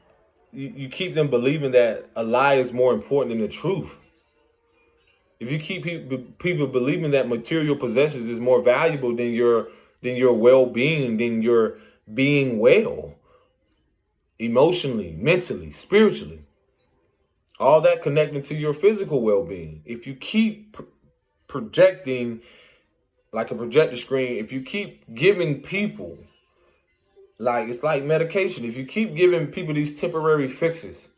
you keep them believing that a lie is more important than the truth. If you keep people believing that material possessions is more valuable than your well-being, than your being well, emotionally, mentally, spiritually, all that connecting to your physical well-being. If you keep projecting like a projector screen, if you keep giving people, like it's like medication, if you keep giving people these temporary fixes,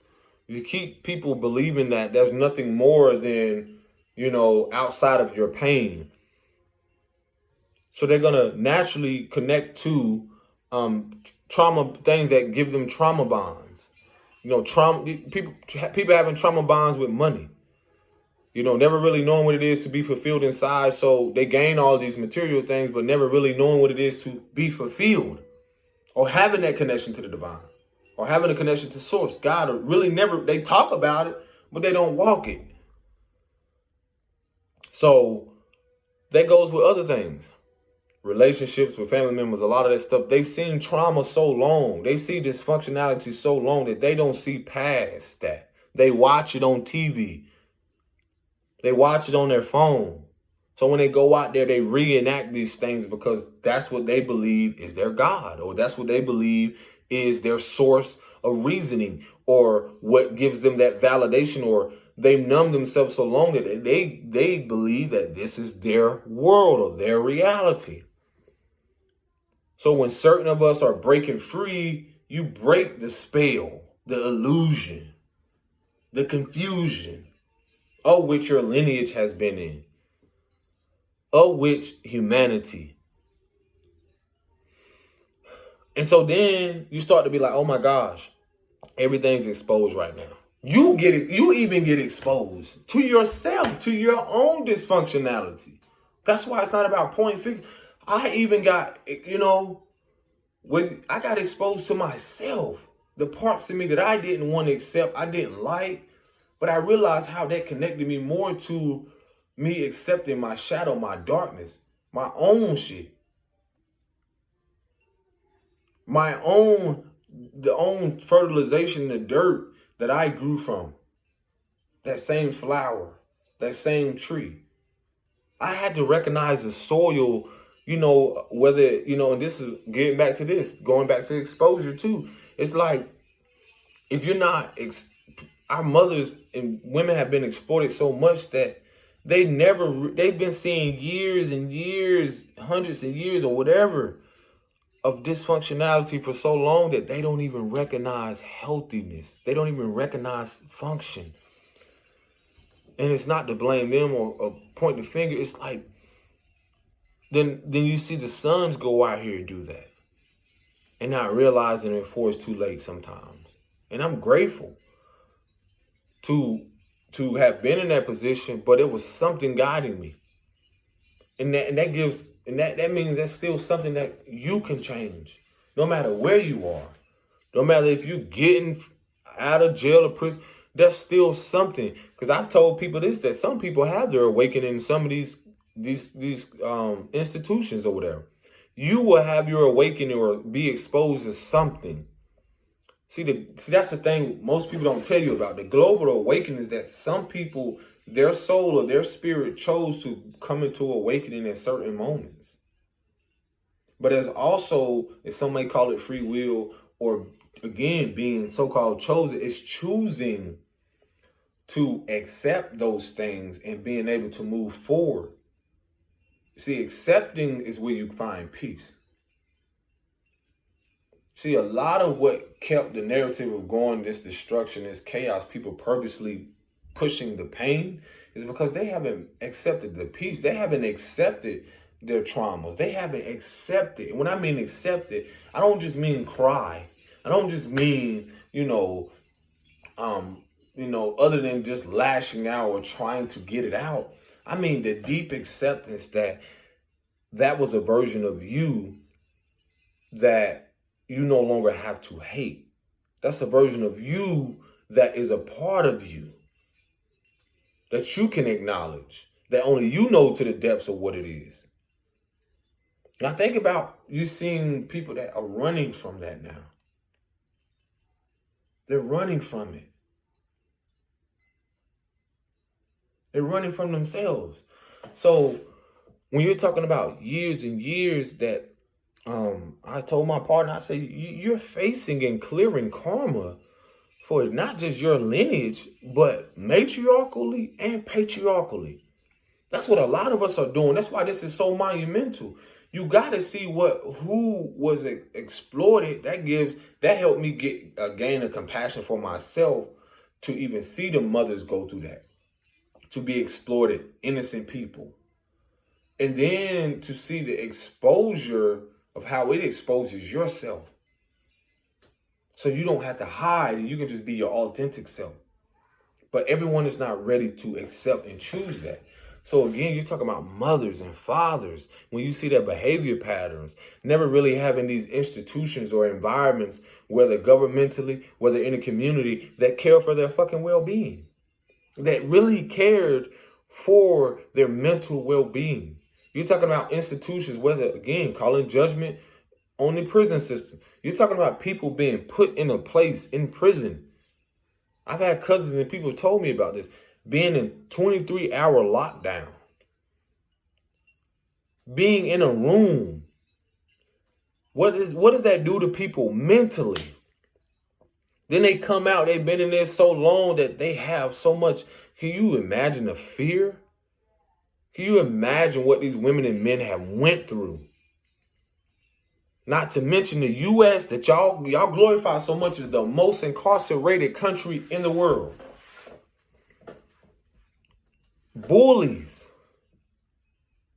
you keep people believing that there's nothing more than, outside of your pain. So they're going to naturally connect to trauma, things that give them trauma bonds. Trauma, people having trauma bonds with money. Never really knowing what it is to be fulfilled inside. So they gain all these material things, but never really knowing what it is to be fulfilled or having that connection to the divine or having a connection to source, God, or really never, they talk about it, but they don't walk it. So that goes with other things. Relationships with family members, a lot of that stuff, they've seen trauma so long, they see dysfunctionality so long that they don't see past that. They watch it on TV. They watch it on their phone. So when they go out there, they reenact these things because that's what they believe is their God, or that's what they believe is their source of reasoning, or what gives them that validation, or they numb themselves so long that they believe that this is their world or their reality. So when certain of us are breaking free, you break the spell, the illusion, the confusion of which your lineage has been in, of which humanity. And so then you start to be like, oh my gosh, everything's exposed right now. You even get exposed to yourself, to your own dysfunctionality. That's why it's not about point figures. I even got, I got exposed to myself, the parts of me that I didn't want to accept, I didn't like, but I realized how that connected me more to me accepting my shadow, my darkness, my own shit, the own fertilization, the dirt that I grew from, that same flower, that same tree. I had to recognize the soil, whether, and this is getting back to this, going back to exposure too. It's like, if you're not, our mothers and women have been exploited so much that they've been seeing years and years, hundreds of years or whatever of dysfunctionality for so long that they don't even recognize healthiness. They don't even recognize function. And it's not to blame them or point the finger. It's like, then you see the sons go out here and do that and not realizing it before it's too late sometimes. And I'm grateful to have been in that position, but it was something guiding me. And that means that's still something that you can change, no matter where you are, no matter if you're getting out of jail or prison. That's still something. Because I've told people this, that some people have their awakening in some of these institutions or whatever. You will have your awakening or be exposed to something. See, that's the thing most people don't tell you about. The global awakening is that some people, their soul or their spirit chose to come into awakening at certain moments. But there's also, if some may call it free will, or again, being so-called chosen, is choosing to accept those things and being able to move forward. See, accepting is where you find peace. See, a lot of what kept the narrative of going this destruction, this chaos, people purposely pushing the pain, is because they haven't accepted the peace. They haven't accepted their traumas. They haven't accepted. And when I mean accepted, I don't just mean cry. I don't just mean, other than just lashing out or trying to get it out. I mean the deep acceptance that that was a version of you that you no longer have to hate. That's a version of you that is a part of you that you can acknowledge, that only you know to the depths of what it is. Now think about you seeing people that are running from that now. They're running from it. They're running from themselves. So when you're talking about years and years that I told my partner, I said, you're facing and clearing karma for not just your lineage, but matriarchally and patriarchally. That's what a lot of us are doing. That's why this is so monumental. You got to see who was exploited. That helped me gain a compassion for myself to even see the mothers go through that, to be exploited, innocent people. And then to see the exposure of how it exposes yourself. So you don't have to hide and you can just be your authentic self. But everyone is not ready to accept and choose that. So again, you're talking about mothers and fathers. When you see their behavior patterns, never really having these institutions or environments, whether governmentally, whether in a community, that care for their fucking well-being. That really cared for their mental well-being. You're talking about institutions, whether, again, calling judgment on the prison system. You're talking about people being put in a place in prison. I've had cousins and people told me about this. Being in 23-hour lockdown. Being in a room. What does that do to people mentally? Then they come out, they've been in there so long that they have so much. Can you imagine the fear? Can you imagine what these women and men have went through? Not to mention the U.S. that y'all glorify so much as the most incarcerated country in the world. Bullies.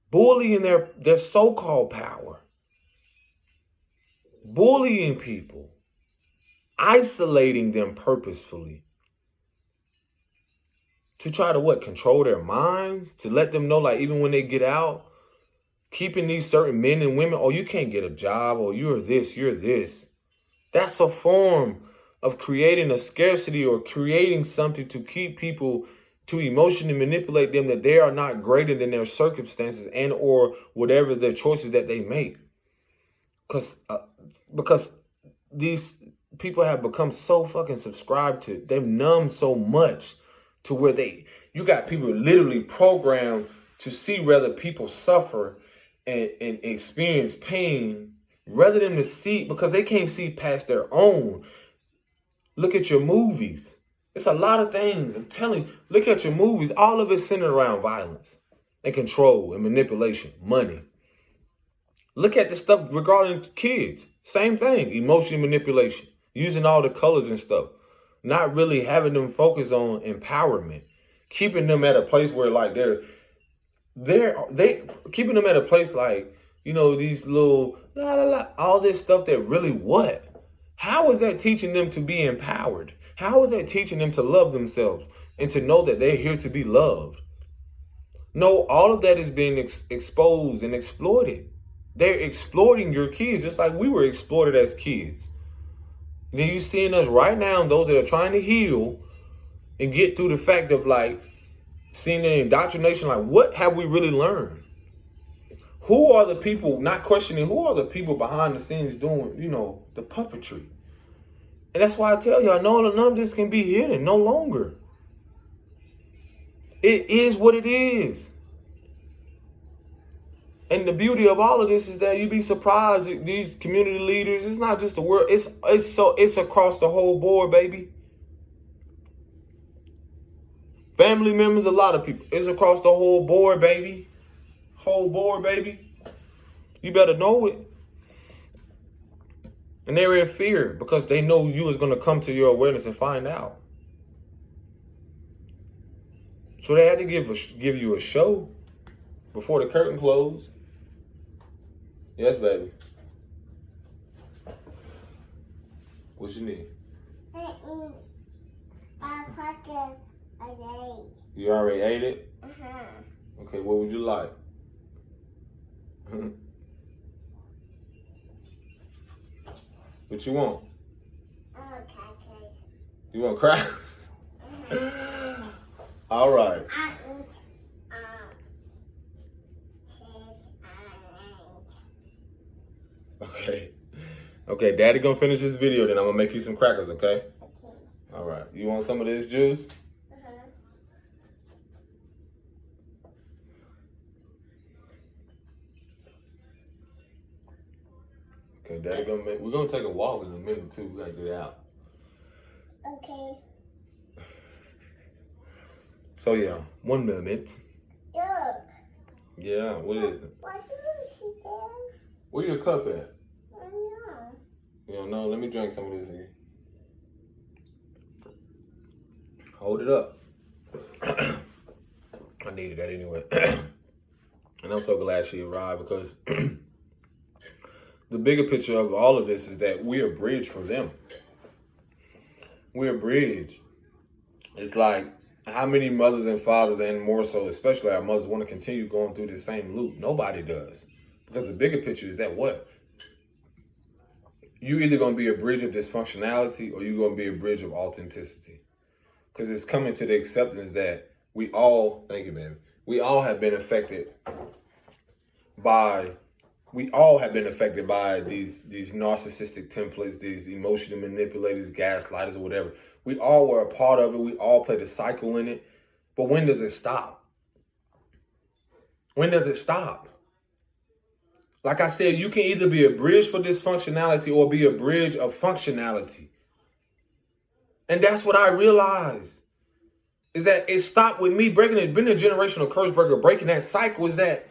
Bullying their so-called power. Bullying people. Isolating them purposefully. To try to control their minds? To let them know, like, even when they get out, keeping these certain men and women, oh, you can't get a job, or you're this. That's a form of creating a scarcity or creating something to keep people, to emotionally manipulate them that they are not greater than their circumstances and or whatever their choices that they make. Because these people have become so fucking subscribed to, they've numbed so much to where you got people literally programmed to see rather people suffer and experience pain rather than to see, because they can't see past their own. Look at your movies. It's a lot of things. I'm telling you, look at your movies. All of it centered around violence and control and manipulation, money. Look at the stuff regarding kids. Same thing, emotional manipulation, using all the colors and stuff. Not really having them focus on empowerment, keeping them at a place where like they keeping them at a place like, these little all this stuff that really what? How is that teaching them to be empowered? How is that teaching them to love themselves and to know that they're here to be loved? No, all of that is being exposed and exploited. They're exploiting your kids just like we were exploited as kids. Then you seeing us right now, those that are trying to heal and get through the fact of like, seeing the indoctrination, like what have we really learned? Who are the people, not questioning, who are the people behind the scenes doing, the puppetry? And that's why I tell y'all, none of this can be hidden no longer. It is what it is. And the beauty of all of this is that you'd be surprised at these community leaders. It's not just the word. It's across the whole board, baby. Family members, a lot of people. It's across the whole board, baby. Whole board, baby. You better know it. And they're in fear because they know you is going to come to your awareness and find out. So they had to give you a show before the curtain closed. Yes, baby. What you need? You already ate it? Okay, what would you like? What you want? Crackers. You want crackers? All right. I eat chips and Okay. Okay, Daddy gonna finish this video, then I'm gonna make you some crackers, okay? Okay. All right. You want some of this juice? Okay, Daddy we're gonna take a walk in a minute too. We gotta get out. Okay. So yeah, 1 minute. Look. Yeah, what is it? What do you see there? Where your cup at? I know. You don't know? Let me drink some of this here. Hold it up. I needed that anyway. And I'm so glad she arrived because the bigger picture of all of this is that we're a bridge for them. We're a bridge. It's like how many mothers and fathers, and more so, especially our mothers, want to continue going through this same loop? Nobody does. Because the bigger picture is that what? You either going to be a bridge of dysfunctionality or you're going to be a bridge of authenticity. Because it's coming to the acceptance that we all, thank you, man, we all have been affected by these narcissistic templates, these emotional manipulators, gaslighters, or whatever. We all were a part of it. We all played a cycle in it. But when does it stop? When does it stop? Like I said, you can either be a bridge for dysfunctionality or be a bridge of functionality. And that's what I realized. Is that it stopped with me breaking it, being a generational curse breaker, breaking that cycle. Is that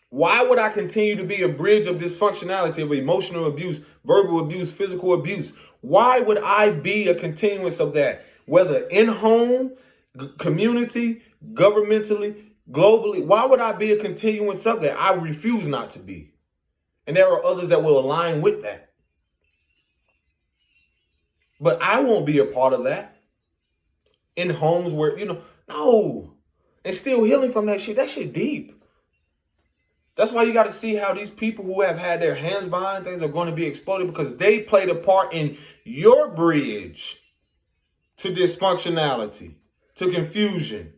why would I continue to be a bridge of dysfunctionality, of emotional abuse, verbal abuse, physical abuse? Why would I be a continuance of that? Whether in home, community, governmentally, globally, why would I be a continuance of that? I refuse not to be. And there are others that will align with that. But I won't be a part of that. In homes where, no. And still healing from that shit deep. That's why you got to see how these people who have had their hands behind things are going to be exploded, because they played a part in your bridge to dysfunctionality, to confusion.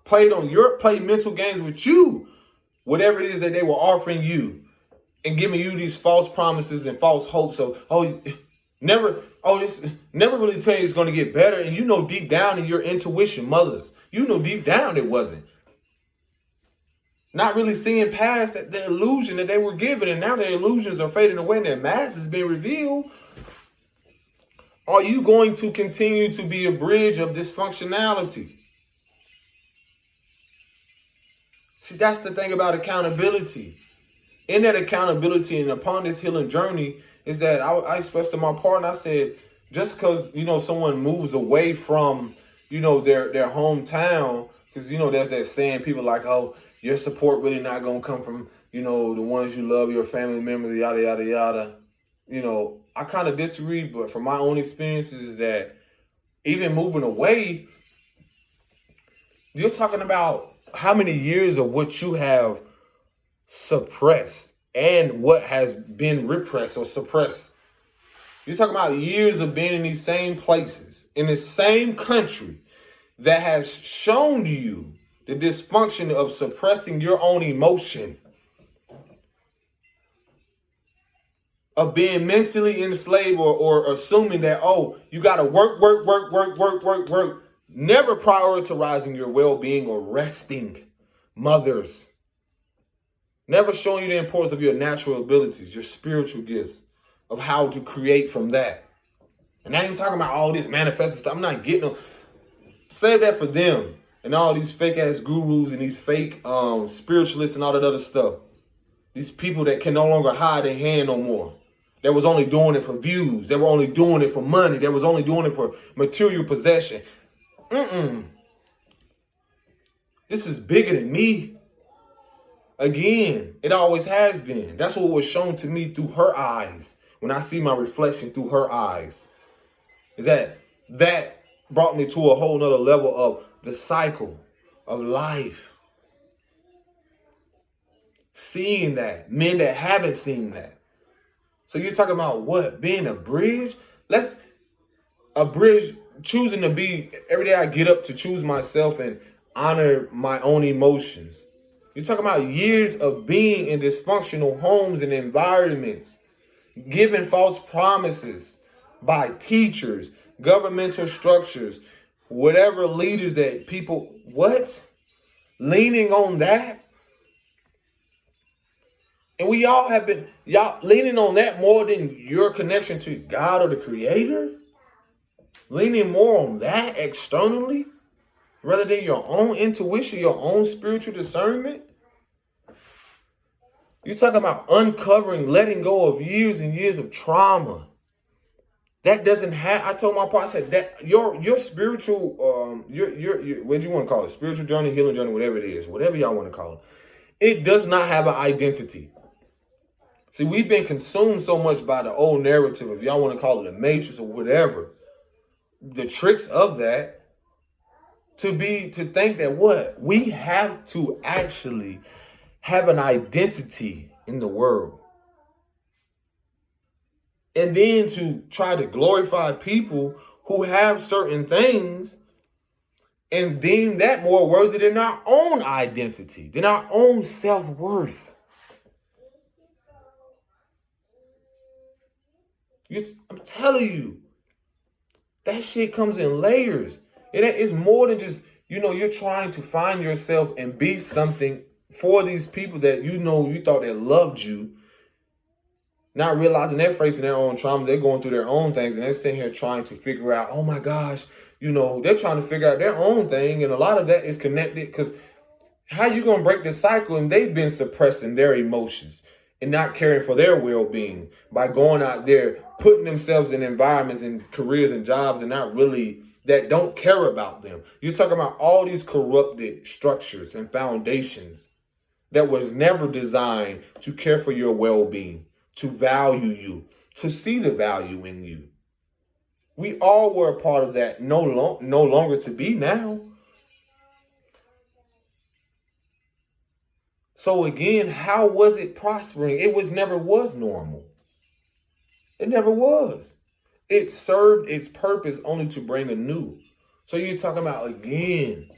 Played mental games with you, whatever it is that they were offering you, and giving you these false promises and false hopes of, this never really tell you it's going to get better. And deep down in your intuition, mothers, deep down it wasn't. Not really seeing past the illusion that they were given, and now their illusions are fading away and their mask is being revealed. Are you going to continue to be a bridge of dysfunctionality? See, that's the thing about accountability. In that accountability and upon this healing journey is that I expressed to my partner, I said, just because, someone moves away from, their hometown, because, there's that saying, people like, oh, your support really not going to come from, the ones you love, your family members, yada, yada, yada. I kind of disagree, but from my own experiences is that even moving away, you're talking about how many years of what you have suppressed and what has been repressed or suppressed. You're talking about years of being in these same places, in the same country, that has shown you the dysfunction of suppressing your own emotion, of being mentally enslaved, or assuming that, oh, you got to work. Never prioritizing your well-being or resting. Mothers. Never showing you the importance of your natural abilities, your spiritual gifts, of how to create from that. And I ain't talking about all this manifesting stuff. I'm not getting them. Save that for them and all these fake ass gurus and these fake spiritualists and all that other stuff. These people that can no longer hide their hand no more. That was only doing it for views. That were only doing it for money. That was only doing it for material possession. This is bigger than me. Again, it always has been. That's what was shown to me through her eyes. When I see my reflection through her eyes, is that brought me to a whole nother level of the cycle of life. Seeing that. Men that haven't seen that. So you're talking about what? Being a bridge? A bridge, choosing to be, every day I get up to choose myself and honor my own emotions. You're talking about years of being in dysfunctional homes and environments, given false promises by teachers, governmental structures, whatever leaders that people, what? Leaning on that? And we all have been, y'all leaning on that more than your connection to God or the Creator? Leaning more on that externally rather than your own intuition, your own spiritual discernment? You're talking about uncovering, letting go of years and years of trauma. That doesn't have, I told my partner, I said that your spiritual, your what do you want to call it? Spiritual journey, healing journey, whatever it is, whatever y'all want to call it. It does not have an identity. See, we've been consumed so much by the old narrative, if y'all want to call it a matrix or whatever, the tricks of that, to think that what? We have to actually have an identity in the world. And then to try to glorify people who have certain things and deem that more worthy than our own identity, than our own self-worth. I'm telling you, that shit comes in layers. It's more than just, you're trying to find yourself and be something for these people that you thought that loved you, not realizing they're facing their own trauma, they're going through their own things, and they're sitting here trying to figure out, oh my gosh, they're trying to figure out their own thing, and a lot of that is connected, because how you going to break the cycle and they've been suppressing their emotions and not caring for their well-being by going out there, putting themselves in environments and careers and jobs and not really, that don't care about them. You're talking about all these corrupted structures and foundations that was never designed to care for your well-being, to value you, to see the value in you. We all were a part of that, no longer to be now. So again, how was it prospering? It never was normal. It never was. It served its purpose only to bring anew. So you're talking about, again,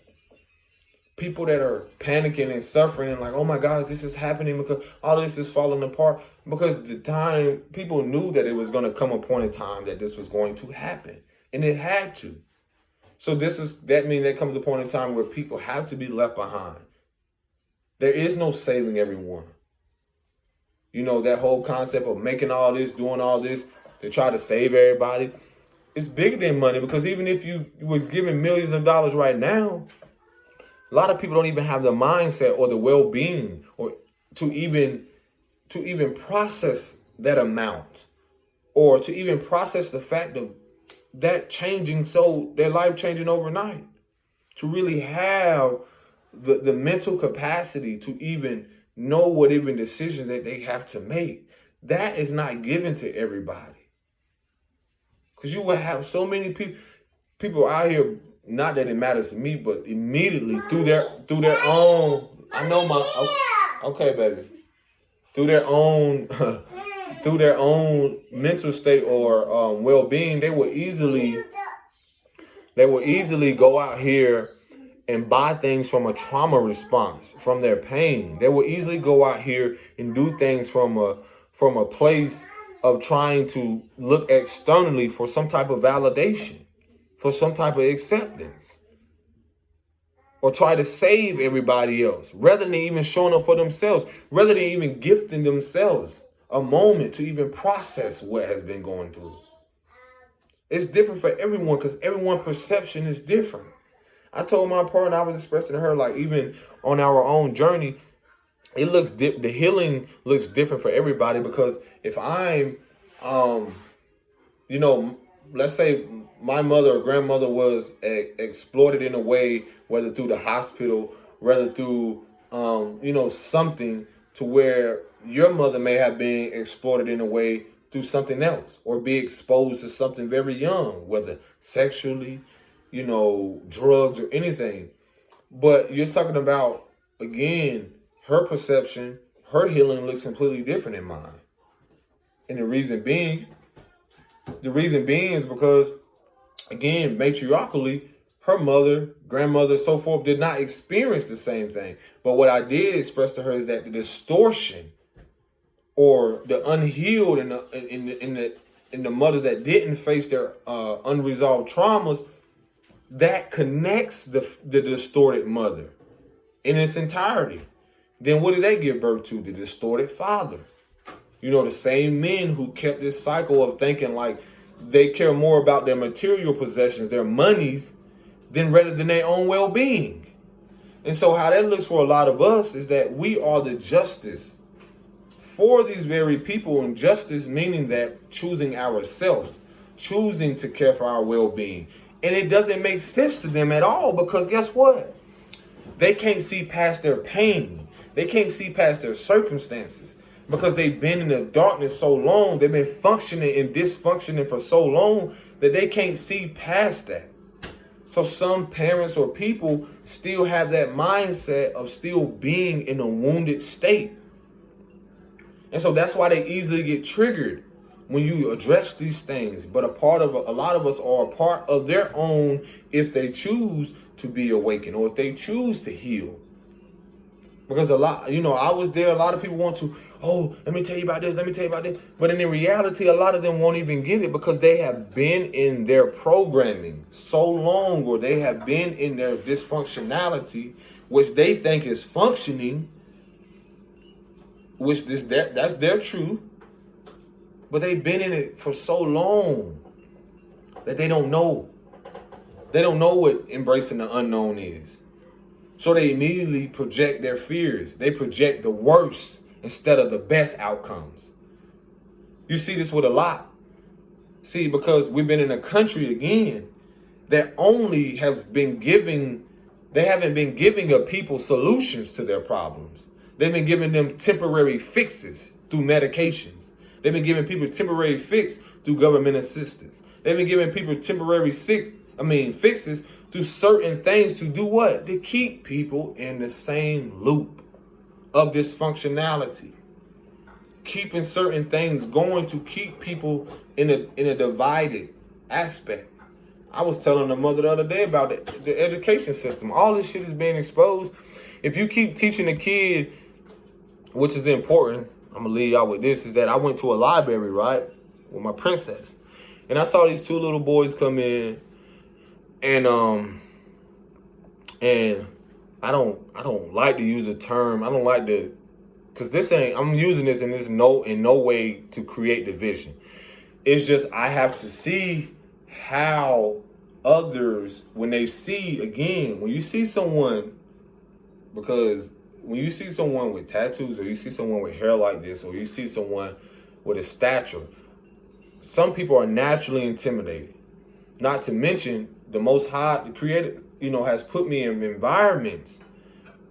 people that are panicking and suffering and like, oh my gosh, this is happening because all this is falling apart. Because the time, people knew that it was going to come a point in time that this was going to happen. And it had to. So that means there comes a point in time where people have to be left behind. There is no saving everyone. That whole concept of making all this, doing all this to try to save everybody, it's bigger than money, because even if you was giving millions of dollars right now, a lot of people don't even have the mindset or the well-being or to even process that amount, or to even process the fact of that changing, so their life changing overnight, to really have the mental capacity to even know what even decisions that they have to make. That is not given to everybody. Because you will have so many people out here, not that it matters to me, but immediately through their own, I know okay, baby, through their own through their own mental state or well-being, they will easily They will easily go out here and buy things from a trauma response, from their pain. They will easily go out here and do things from a place of trying to look externally for some type of validation, for some type of acceptance, or try to save everybody else rather than even showing up for themselves, rather than even gifting themselves a moment to even process what has been going through. It's different for everyone because everyone's perception is different. I told my partner, I was expressing to her, like, even on our own journey, it looks the healing looks different for everybody, because if I'm you know, let's say my mother or grandmother was exploited in a way, whether through the hospital, whether through, something, to where your mother may have been exploited in a way through something else, or be exposed to something very young, whether sexually, drugs or anything. But you're talking about, again, her perception, her healing looks completely different in mine. And the reason being is because, again, matriarchally, her mother, grandmother, so forth, did not experience the same thing. But what I did express to her is that the distortion, or the unhealed in the mothers that didn't face their unresolved traumas, that connects the distorted mother in its entirety. Then what did they give birth to? The distorted father. The same men who kept this cycle of thinking like they care more about their material possessions, their monies, rather than their own well-being. And so how that looks for a lot of us is that we are the justice for these very people, and justice meaning that choosing ourselves, choosing to care for our well-being. And it doesn't make sense to them at all, because guess what? They can't see past their pain. They can't see past their circumstances, because they've been in the darkness so long. They've been functioning and dysfunctioning for so long that they can't see past that. So some parents or people still have that mindset of still being in a wounded state. And so that's why they easily get triggered when you address these things. But a lot of us are a part of their own, if they choose to be awakened, or if they choose to heal. Because I was there, a lot of people want to, let me tell you about this, let me tell you about this. But in reality, a lot of them won't even get it, because they have been in their programming so long, or they have been in their dysfunctionality, which they think is functioning, that's their truth. But they've been in it for so long that they don't know. They don't know what embracing the unknown is. So they immediately project their fears. They project the worst instead of the best outcomes. You see this with a lot. See, because we've been in a country, again, that only they haven't been giving a people solutions to their problems. They've been giving them temporary fixes through medications. They've been giving people temporary fix through government assistance. They've been giving people temporary fixes through certain things to do what? To keep people in the same loop of dysfunctionality. Keeping certain things going to keep people in a divided aspect. I was telling the mother the other day about the education system. All this shit is being exposed. If you keep teaching a kid, which is important, I'm going to leave y'all with this, is that I went to a library, right, with my princess. And I saw these two little boys come in, and I don't like to use a term. I don't like to, because I'm using this in no way to create division. It's just I have to see how others, when you see someone, because when you see someone with tattoos, or you see someone with hair like this, or you see someone with a stature, some people are naturally intimidated. Not to mention, the Most High, the Creator, has put me in environments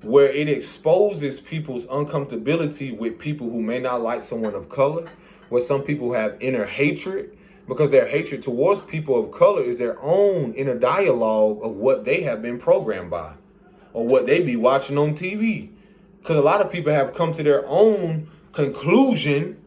where it exposes people's uncomfortability with people who may not like someone of color, where some people have inner hatred, because their hatred towards people of color is their own inner dialogue of what they have been programmed by, or what they be watching on TV. Because a lot of people have come to their own conclusion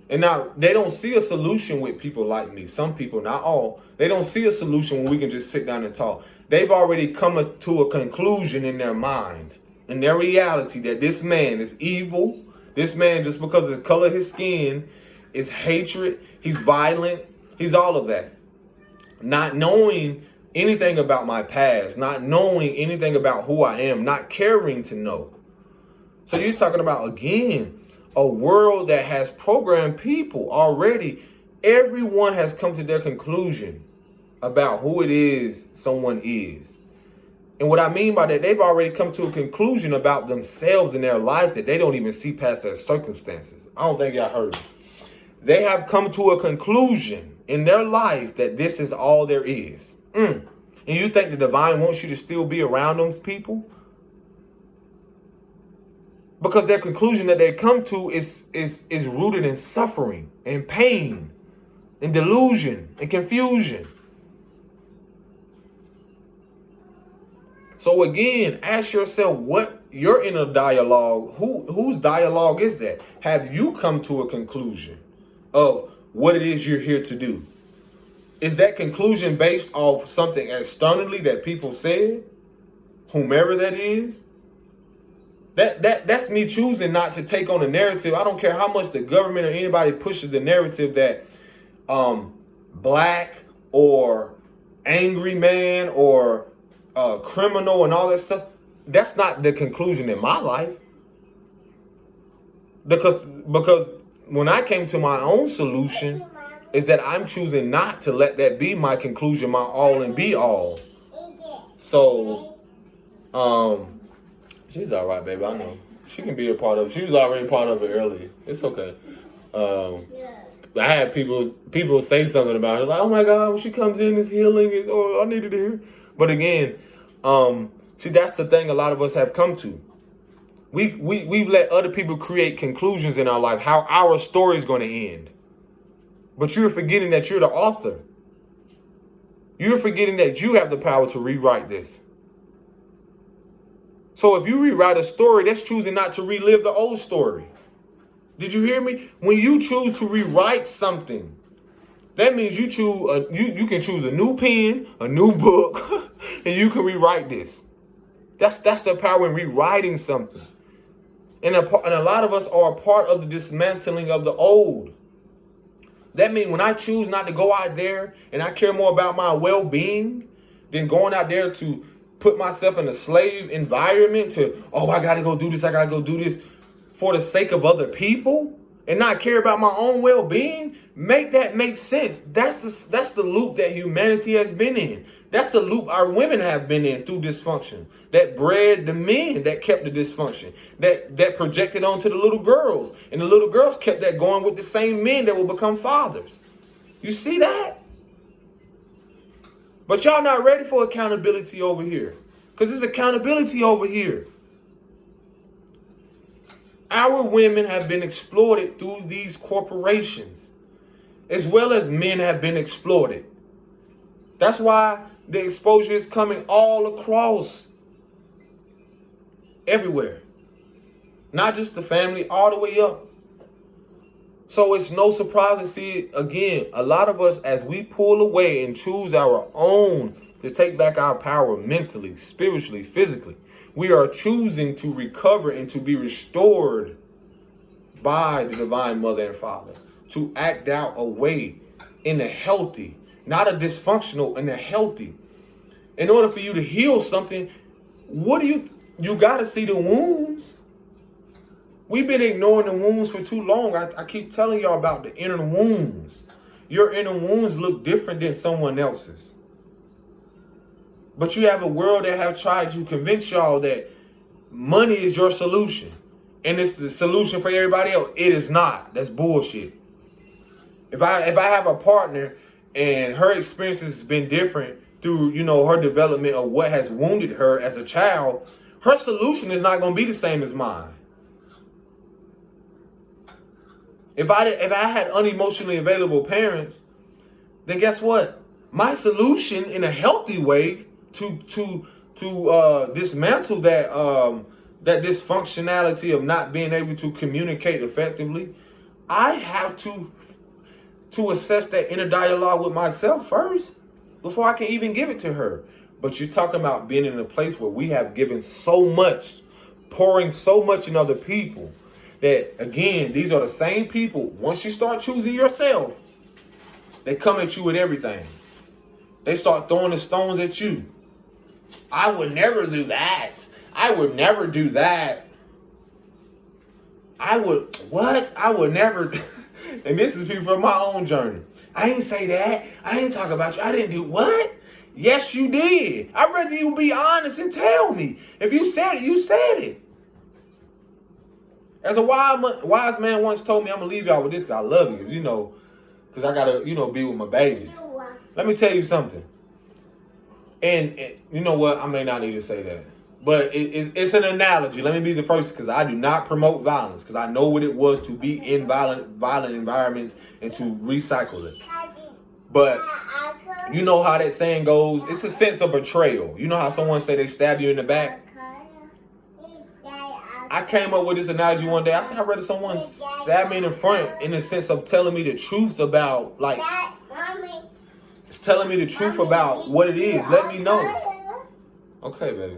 And now they don't see a solution with people like me. Some people, not all, they don't see a solution when we can just sit down and talk. They've already come to a conclusion in their mind, in their reality, that this man is evil. This man, just because of the color of his skin, is hatred. He's violent. He's all of that. Not knowing anything about my past, not knowing anything about who I am, not caring to know. So you're talking about, again, a world that has programmed people already. Everyone has come to their conclusion about who it is someone is. And what I mean by that, they've already come to a conclusion about themselves in their life that they don't even see past their circumstances. I don't think y'all heard me. They have come to a conclusion in their life that this is all there is. And you think the divine wants you to still be around those people? Because their conclusion that they come to is rooted in suffering and pain and delusion and confusion. So again, ask yourself what your inner dialogue, whose dialogue is that? Have you come to a conclusion of what it is you're here to do? Is that conclusion based off something externally that people said? Whomever that is? That's me choosing not to take on the narrative. I don't care how much the government or anybody pushes the narrative that black or angry man or criminal and all that stuff. That's not the conclusion in my life. Because when I came to my own solution, is that I'm choosing not to let that be my conclusion, my all and be all. So, she's all right, baby. I know she can be a part of it. She was already part of it earlier. It's okay. I had people say something about her, like, "Oh my God, when she comes in, it's healing." I needed to hear. But again, see, that's the thing. A lot of us have come to. We've let other people create conclusions in our life, how our story is going to end. But you're forgetting that you're the author. You're forgetting that you have the power to rewrite this. So if you rewrite a story, that's choosing not to relive the old story. Did you hear me? When you choose to rewrite something, that means you can choose a new pen, a new book, and you can rewrite this. That's the power in rewriting something. And a lot of us are a part of the dismantling of the old. That means when I choose not to go out there and I care more about my well-being than going out there to put myself in a slave environment to, I got to go do this, I got to go do this for the sake of other people and not care about my own well-being, make that make sense. That's the loop that humanity has been in. That's the loop our women have been in through dysfunction. That bred the men that kept the dysfunction. That projected onto the little girls. And the little girls kept that going with the same men that will become fathers. You see that? But y'all not ready for accountability over here. Because there's accountability over here. Our women have been exploited through these corporations, as well as men have been exploited. That's why the exposure is coming all across, everywhere. Not just the family, all the way up. So it's no surprise to see, again, a lot of us, as we pull away and choose our own to take back our power mentally, spiritually, physically, we are choosing to recover and to be restored by the divine mother and father, to act out a way in a healthy, not a dysfunctional, in a healthy. In order for you to heal something, you got to see the wounds. We've been ignoring the wounds for too long. I keep telling y'all about the inner wounds. Your inner wounds look different than someone else's. But you have a world that have tried to convince y'all that money is your solution. And it's the solution for everybody else. It is not. That's bullshit. If I have a partner and her experiences has been different through, her development of what has wounded her as a child, her solution is not going to be the same as mine. If I had unemotionally available parents, then guess what? My solution in a healthy way to dismantle that dysfunctionality of not being able to communicate effectively, I have to assess that inner dialogue with myself first before I can even give it to her. But you're talking about being in a place where we have given so much, pouring so much in other people, that again, these are the same people. Once you start choosing yourself, they come at you with everything. They start throwing the stones at you. I would never do that. I would never do that. I would never. And this is people from my own journey. I ain't say that. I ain't talk about you. I didn't do what? Yes, you did. I'd rather you be honest and tell me. If you said it, you said it. As a wise man once told me, I'm going to leave y'all with this because I love you. Because I got to, be with my babies. Let me tell you something. And you know what? I may not need to say that. But it's an analogy. Let me be the first, because I do not promote violence, because I know what it was to be in violent environments and to recycle it. But you know how that saying goes? It's a sense of betrayal. You know how someone say they stab you in the back? I came up with this analogy one day. I said I'd rather someone stab me in the front in the sense of telling me the truth about, like, it's telling me the truth about what it is. Let me know. Okay, baby.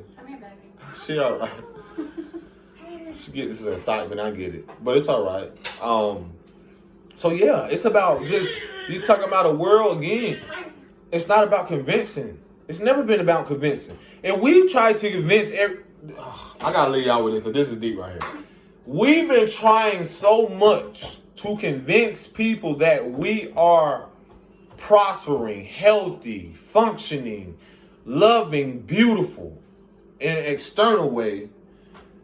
She all right. She gets this excitement. I get it, but it's all right. So yeah, it's about just you talking about a world again. It's not about convincing. It's never been about convincing, and we've tried to convince I gotta leave y'all with it because this is deep right here. We've been trying so much to convince people that we are prospering, healthy, functioning, loving, beautiful in an external way,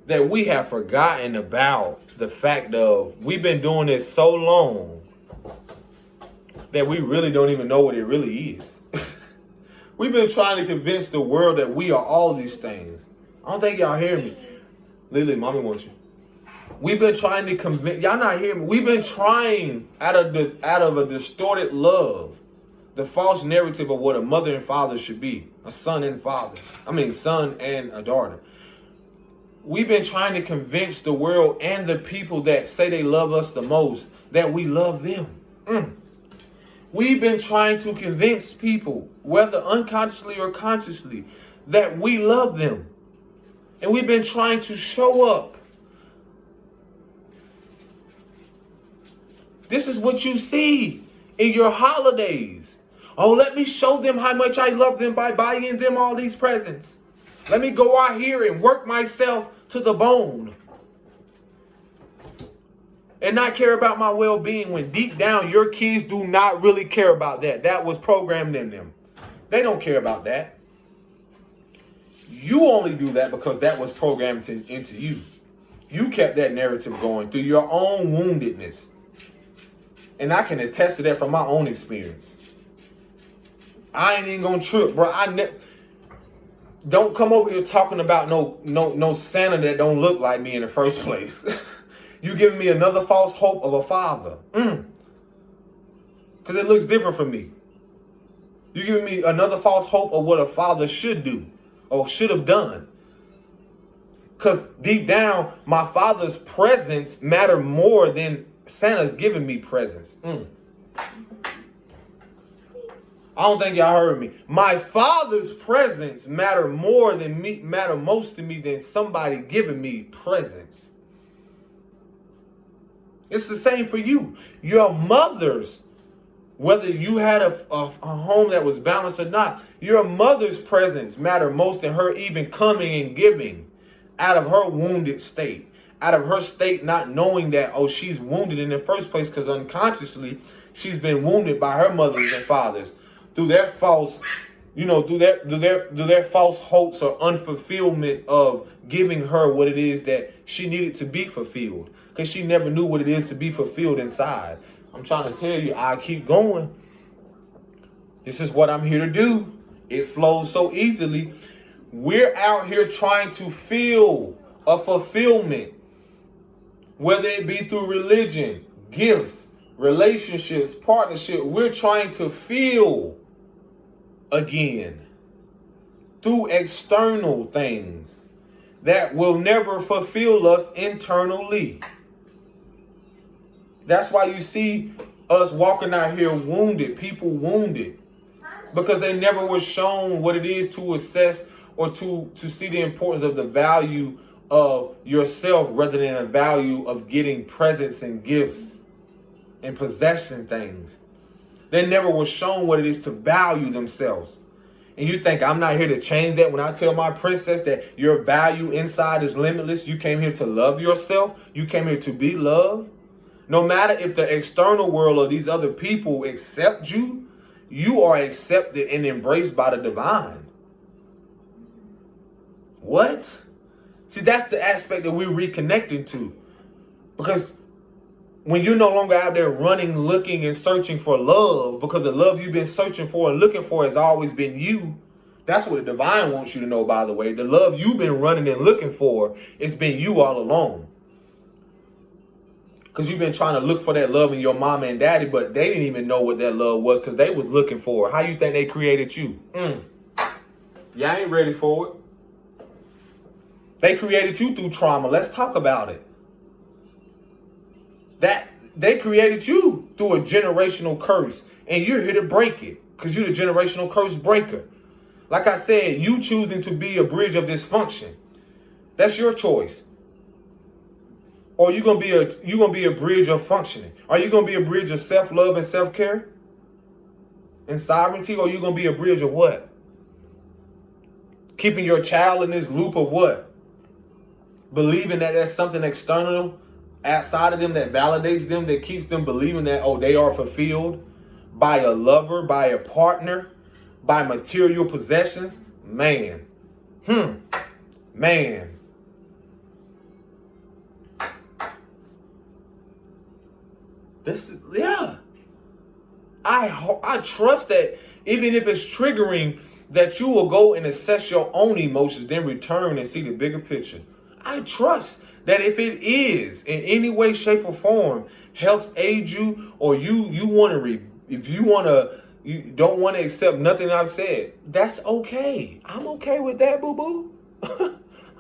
that we have forgotten about the fact of we've been doing this so long that we really don't even know what it really is. We've been trying to convince the world that we are all these things. I don't think y'all hear me. Lily, mommy wants you. We've been trying to convince y'all not hearing me. We've been trying out of a distorted love, the false narrative of what a mother and father should be, a son and son and a daughter. We've been trying to convince the world and the people that say they love us the most that we love them. We've been trying to convince people, whether unconsciously or consciously, that we love them. And we've been trying to show up. This is what you see in your holidays. Oh, let me show them how much I love them by buying them all these presents. Let me go out here and work myself to the bone and not care about my well-being, when deep down your kids do not really care about that. That was programmed in them. They don't care about that. You only do that because that was programmed into you. You kept that narrative going through your own woundedness. And I can attest to that from my own experience. I ain't even gonna trip, bro. Don't come over here talking about no Santa that don't look like me in the first place. You giving me another false hope of a father. Because it looks different for me. You giving me another false hope of what a father should do or should have done. Because deep down, my father's presence matter more than Santa's giving me presents. I don't think y'all heard me. My father's presence matter most to me than somebody giving me presents. It's the same for you. Your mother's, whether you had a home that was balanced or not, your mother's presence matter most than her even coming and giving out of her wounded state. Out of her state not knowing that, she's wounded in the first place because unconsciously she's been wounded by her mothers and fathers through their false, through their false hopes or unfulfillment of giving her what it is that she needed to be fulfilled, because she never knew what it is to be fulfilled inside. I'm trying to tell you, I keep going. This is what I'm here to do. It flows so easily. We're out here trying to feel a fulfillment, whether it be through religion, gifts, relationships, partnership. We're trying to feel again through external things that will never fulfill us internally. That's why you see us walking out here wounded, people wounded, because they never were shown what it is to assess or to see the importance of the value of yourself rather than a value of getting presents and gifts and possessing things. They never were shown what it is to value themselves. And you think I'm not here to change that when I tell my princess that your value inside is limitless? You came here to love yourself. You came here to be loved. No matter if the external world or these other people accept you, you are accepted and embraced by the divine. What? See, that's the aspect that we're reconnecting to. Because when you're no longer out there running, looking, and searching for love, because the love you've been searching for and looking for has always been you. That's what the divine wants you to know, by the way. The love you've been running and looking for, it's been you all along. Because you've been trying to look for that love in your mama and daddy, but they didn't even know what that love was because they was looking for it. How you think they created you? Y'all ain't ready for it. They created you through trauma. Let's talk about it. That they created you through a generational curse, and you're here to break it because you're the generational curse breaker. Like I said, you choosing to be a bridge of dysfunction. That's your choice. Or you gonna be a bridge of functioning? Are you gonna be a bridge of self-love and self-care and sovereignty? Or are you gonna be a bridge of what? Keeping your child in this loop of what? Believing that there's something external outside of them that validates them, that keeps them believing that, oh, they are fulfilled by a lover, by a partner, by material possessions. Man. This is, yeah. I trust that even if it's triggering, that you will go and assess your own emotions, then return and see the bigger picture. I trust that if it is in any way, shape, or form helps aid you, or you want to if you don't want to accept nothing I've said, that's okay. I'm okay with that, boo-boo.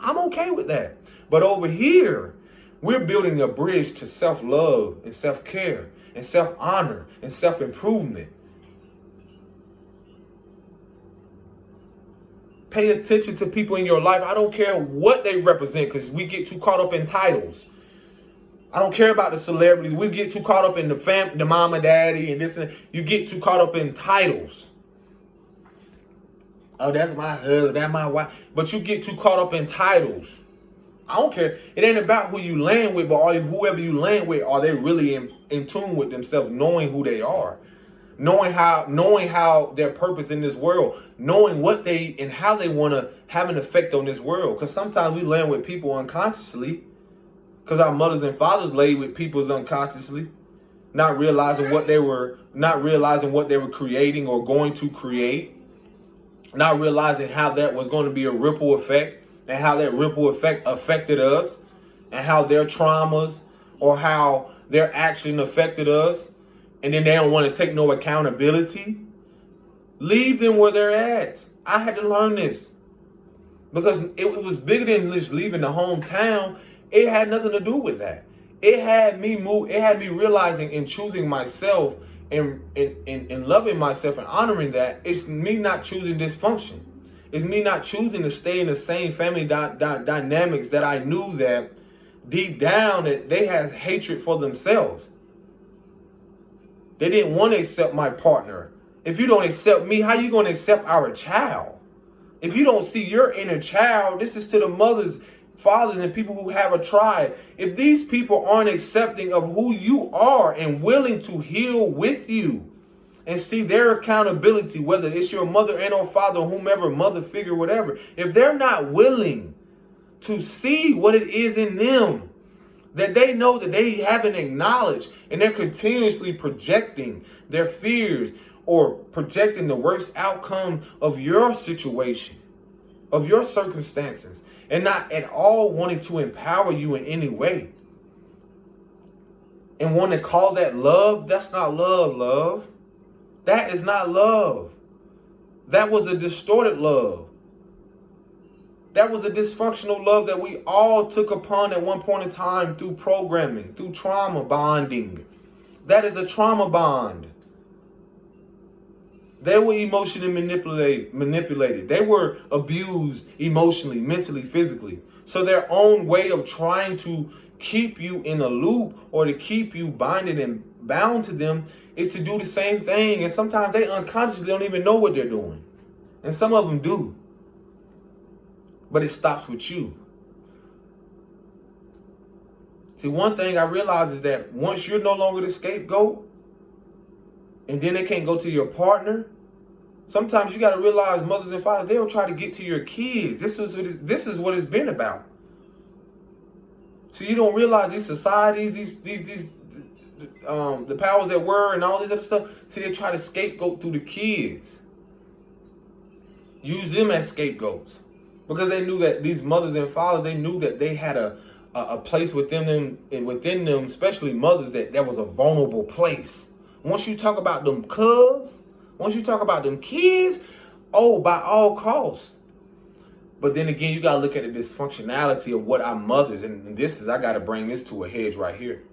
I'm okay with that. But over here, we're building a bridge to self-love and self-care and self-honor and self-improvement. Pay attention to people in your life. I don't care what they represent, because we get too caught up in titles. I don't care about the celebrities. We get too caught up in the mama, daddy, and this and that. You get too caught up in titles. Oh, that's my husband, that's my wife. But you get too caught up in titles. I don't care. It ain't about who you land with, but whoever you land with, are they really in tune with themselves, knowing who they are, knowing how their purpose in this world, knowing what they and how they want to have an effect on this world. Because sometimes we land with people unconsciously, because our mothers and fathers laid with people unconsciously, not realizing what they were creating or going to create, not realizing how that was going to be a ripple effect, and how that ripple effect affected us, and how their traumas or how their action affected us, and then they don't want to take no accountability. Leave them where they're at. I had to learn this, because it was bigger than just leaving the hometown. It had nothing to do with that. It had me realizing and choosing myself and loving myself and honoring that. It's me not choosing dysfunction. It's me not choosing to stay in the same family dynamics that I knew that deep down that they had hatred for themselves. They didn't want to accept my partner. If you don't accept me, how you going to accept our child? If you don't see your inner child, this is to the mothers, fathers, and people who have a tribe. If these people aren't accepting of who you are and willing to heal with you and see their accountability, whether it's your mother and or father, or whomever, mother figure, whatever, if they're not willing to see what it is in them that they know that they haven't acknowledged, and they're continuously projecting their fears or projecting the worst outcome of your situation, of your circumstances, and not at all wanting to empower you in any way, and want to call that love, that's not love. That is not love. That was a distorted love. That was a dysfunctional love that we all took upon at one point in time through programming, through trauma bonding. That is a trauma bond. They were emotionally manipulated. They were abused emotionally, mentally, physically. So their own way of trying to keep you in a loop or to keep you binded and bound to them is to do the same thing. And sometimes they unconsciously don't even know what they're doing. And some of them do. But it stops with you. See, one thing I realize is that once you're no longer the scapegoat, and then they can't go to your partner, sometimes you got to realize mothers and fathers, they'll try to get to your kids. This is what it's been about. So you don't realize these societies, the powers that were and all this other stuff, see, they try to scapegoat through the kids. Use them as scapegoats. Because they knew that these mothers and fathers, they knew that they had a place within them, especially mothers, that was a vulnerable place. Once you talk about them cubs, once you talk about them kids, oh, by all costs. But then again, you got to look at the dysfunctionality of what our mothers, and I got to bring this to a hedge right here.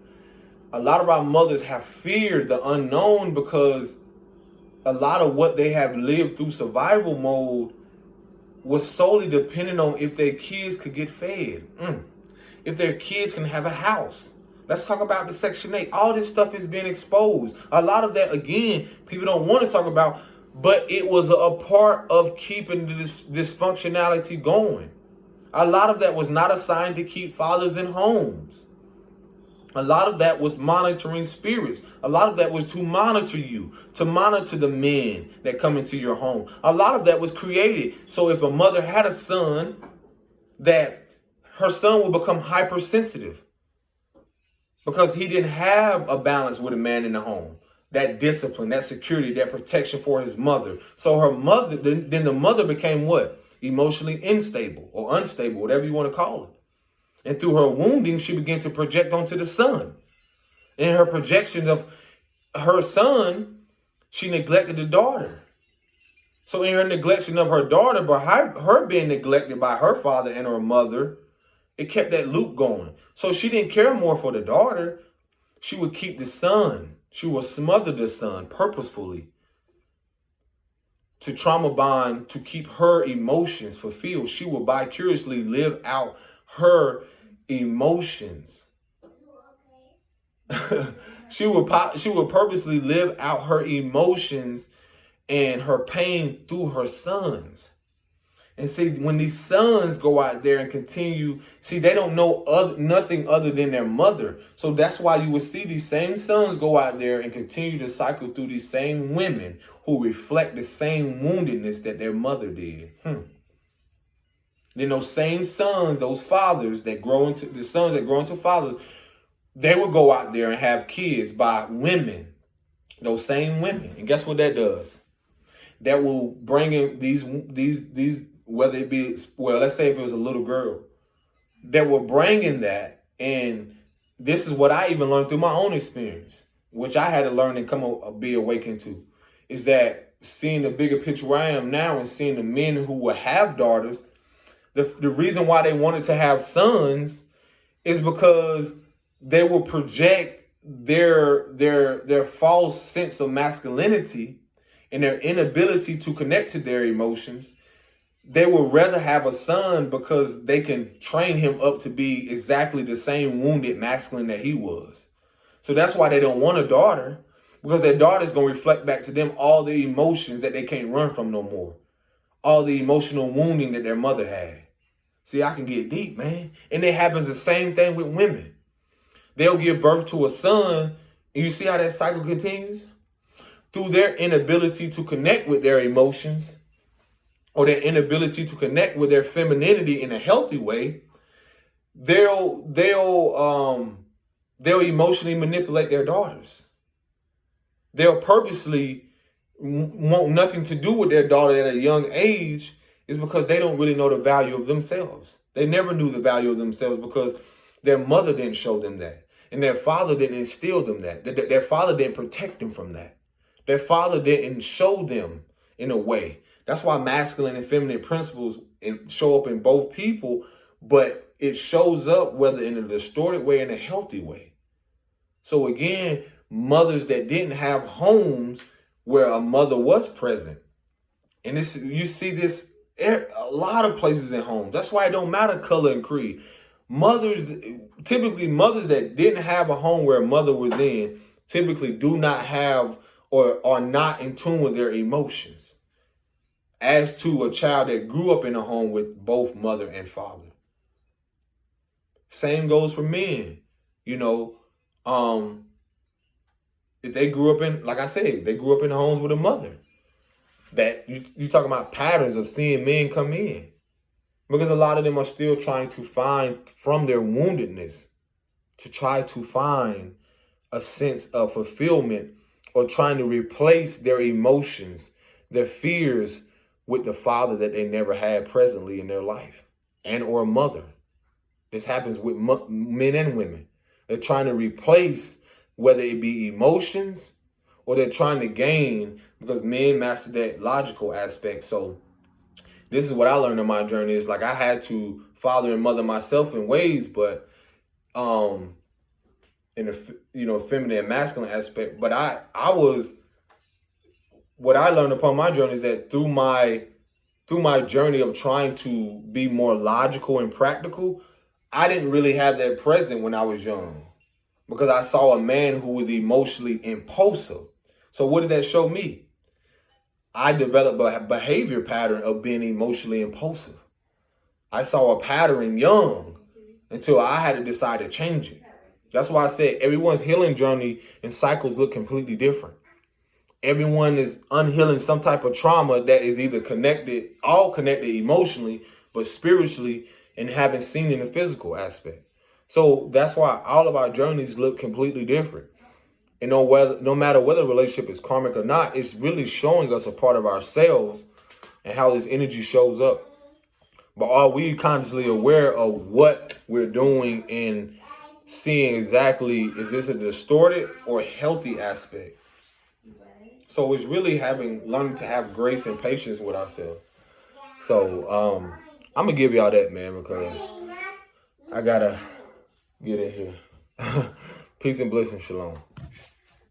A lot of our mothers have feared the unknown because a lot of what they have lived through survival mode was solely dependent on if their kids could get fed. If their kids can have a house. Let's talk about the Section 8. All this stuff is being exposed. A lot of that, again, people don't want to talk about, but it was a part of keeping this dysfunctionality going. A lot of that was not assigned to keep fathers in homes. A lot of that was monitoring spirits. A lot of that was to monitor you, to monitor the men that come into your home. A lot of that was created. So if a mother had a son, that her son would become hypersensitive because he didn't have a balance with a man in the home. That discipline, that security, that protection for his mother. So her mother, then the mother became what? Emotionally unstable or unstable, whatever you want to call it. And through her wounding, she began to project onto the son. In her projections of her son, she neglected the daughter. So in her neglection of her daughter, by her being neglected by her father and her mother, it kept that loop going. So she didn't care more for the daughter. She would keep the son. She would smother the son purposefully to trauma bond, to keep her emotions fulfilled. She would vicariously live out her emotions. She would purposely live out her emotions and her pain through her sons. And see, when these sons go out there and continue, see, they don't know nothing other than their mother. So that's why you will see these same sons go out there and continue to cycle through these same women who reflect the same woundedness that their mother did. Then those same sons, those fathers that grow into the sons that grow into fathers, they will go out there and have kids by women, those same women. And guess what that does? That will bring in these whether it be, well, let's say if it was a little girl, that will bring in that. And this is what I even learned through my own experience, which I had to learn and be awakened to, is that seeing the bigger picture where I am now and seeing the men who will have daughters, the reason why they wanted to have sons is because they will project their false sense of masculinity and their inability to connect to their emotions. They would rather have a son because they can train him up to be exactly the same wounded masculine that he was. So that's why they don't want a daughter, because their daughter's going to reflect back to them all the emotions that they can't run from no more. All the emotional wounding that their mother had. See, I can get deep, man. And it happens the same thing with women. They'll give birth to a son, and you see how that cycle continues? Through their inability to connect with their emotions, or their inability to connect with their femininity in a healthy way, they'll emotionally manipulate their daughters. They'll purposely want nothing to do with their daughter at a young age, is because they don't really know the value of themselves. They never knew the value of themselves because their mother didn't show them that. And their father didn't instill them that. Their father didn't protect them from that. Their father didn't show them in a way. That's why masculine and feminine principles show up in both people, but it shows up whether in a distorted way or in a healthy way. So again, mothers that didn't have homes where a mother was present. And this, you see this a lot of places in homes. That's why it don't matter color and creed. Mothers, typically mothers that didn't have a home where a mother was in, typically do not have or are not in tune with their emotions. As to a child that grew up in a home with both mother and father. Same goes for men. You know, if they grew up in, like I said, they grew up in homes with a mother. That you talking about patterns of seeing men come in. Because a lot of them are still trying to find from their woundedness to try to find a sense of fulfillment or trying to replace their emotions, their fears with the father that they never had presently in their life and or a mother. This happens with men and women. They're trying to replace whether it be emotions or they're trying to gain because men master that logical aspect. So this is what I learned on my journey is like I had to father and mother myself in ways, but in the feminine and masculine aspect. But I was what I learned upon my journey is that through my journey of trying to be more logical and practical, I didn't really have that present when I was young because I saw a man who was emotionally impulsive. So what did that show me? I developed a behavior pattern of being emotionally impulsive. I saw a pattern young until I had to decide to change it. That's why I said everyone's healing journey and cycles look completely different. Everyone is unhealing some type of trauma that is either connected, all connected emotionally, but spiritually and haven't seen in the physical aspect. So that's why all of our journeys look completely different. And no matter whether a relationship is karmic or not, it's really showing us a part of ourselves and how this energy shows up. But are we consciously aware of what we're doing and seeing exactly, is this a distorted or healthy aspect? So it's really learning to have grace and patience with ourselves. So I'm gonna give y'all that, man, because I gotta get in here. Peace and blessings, shalom.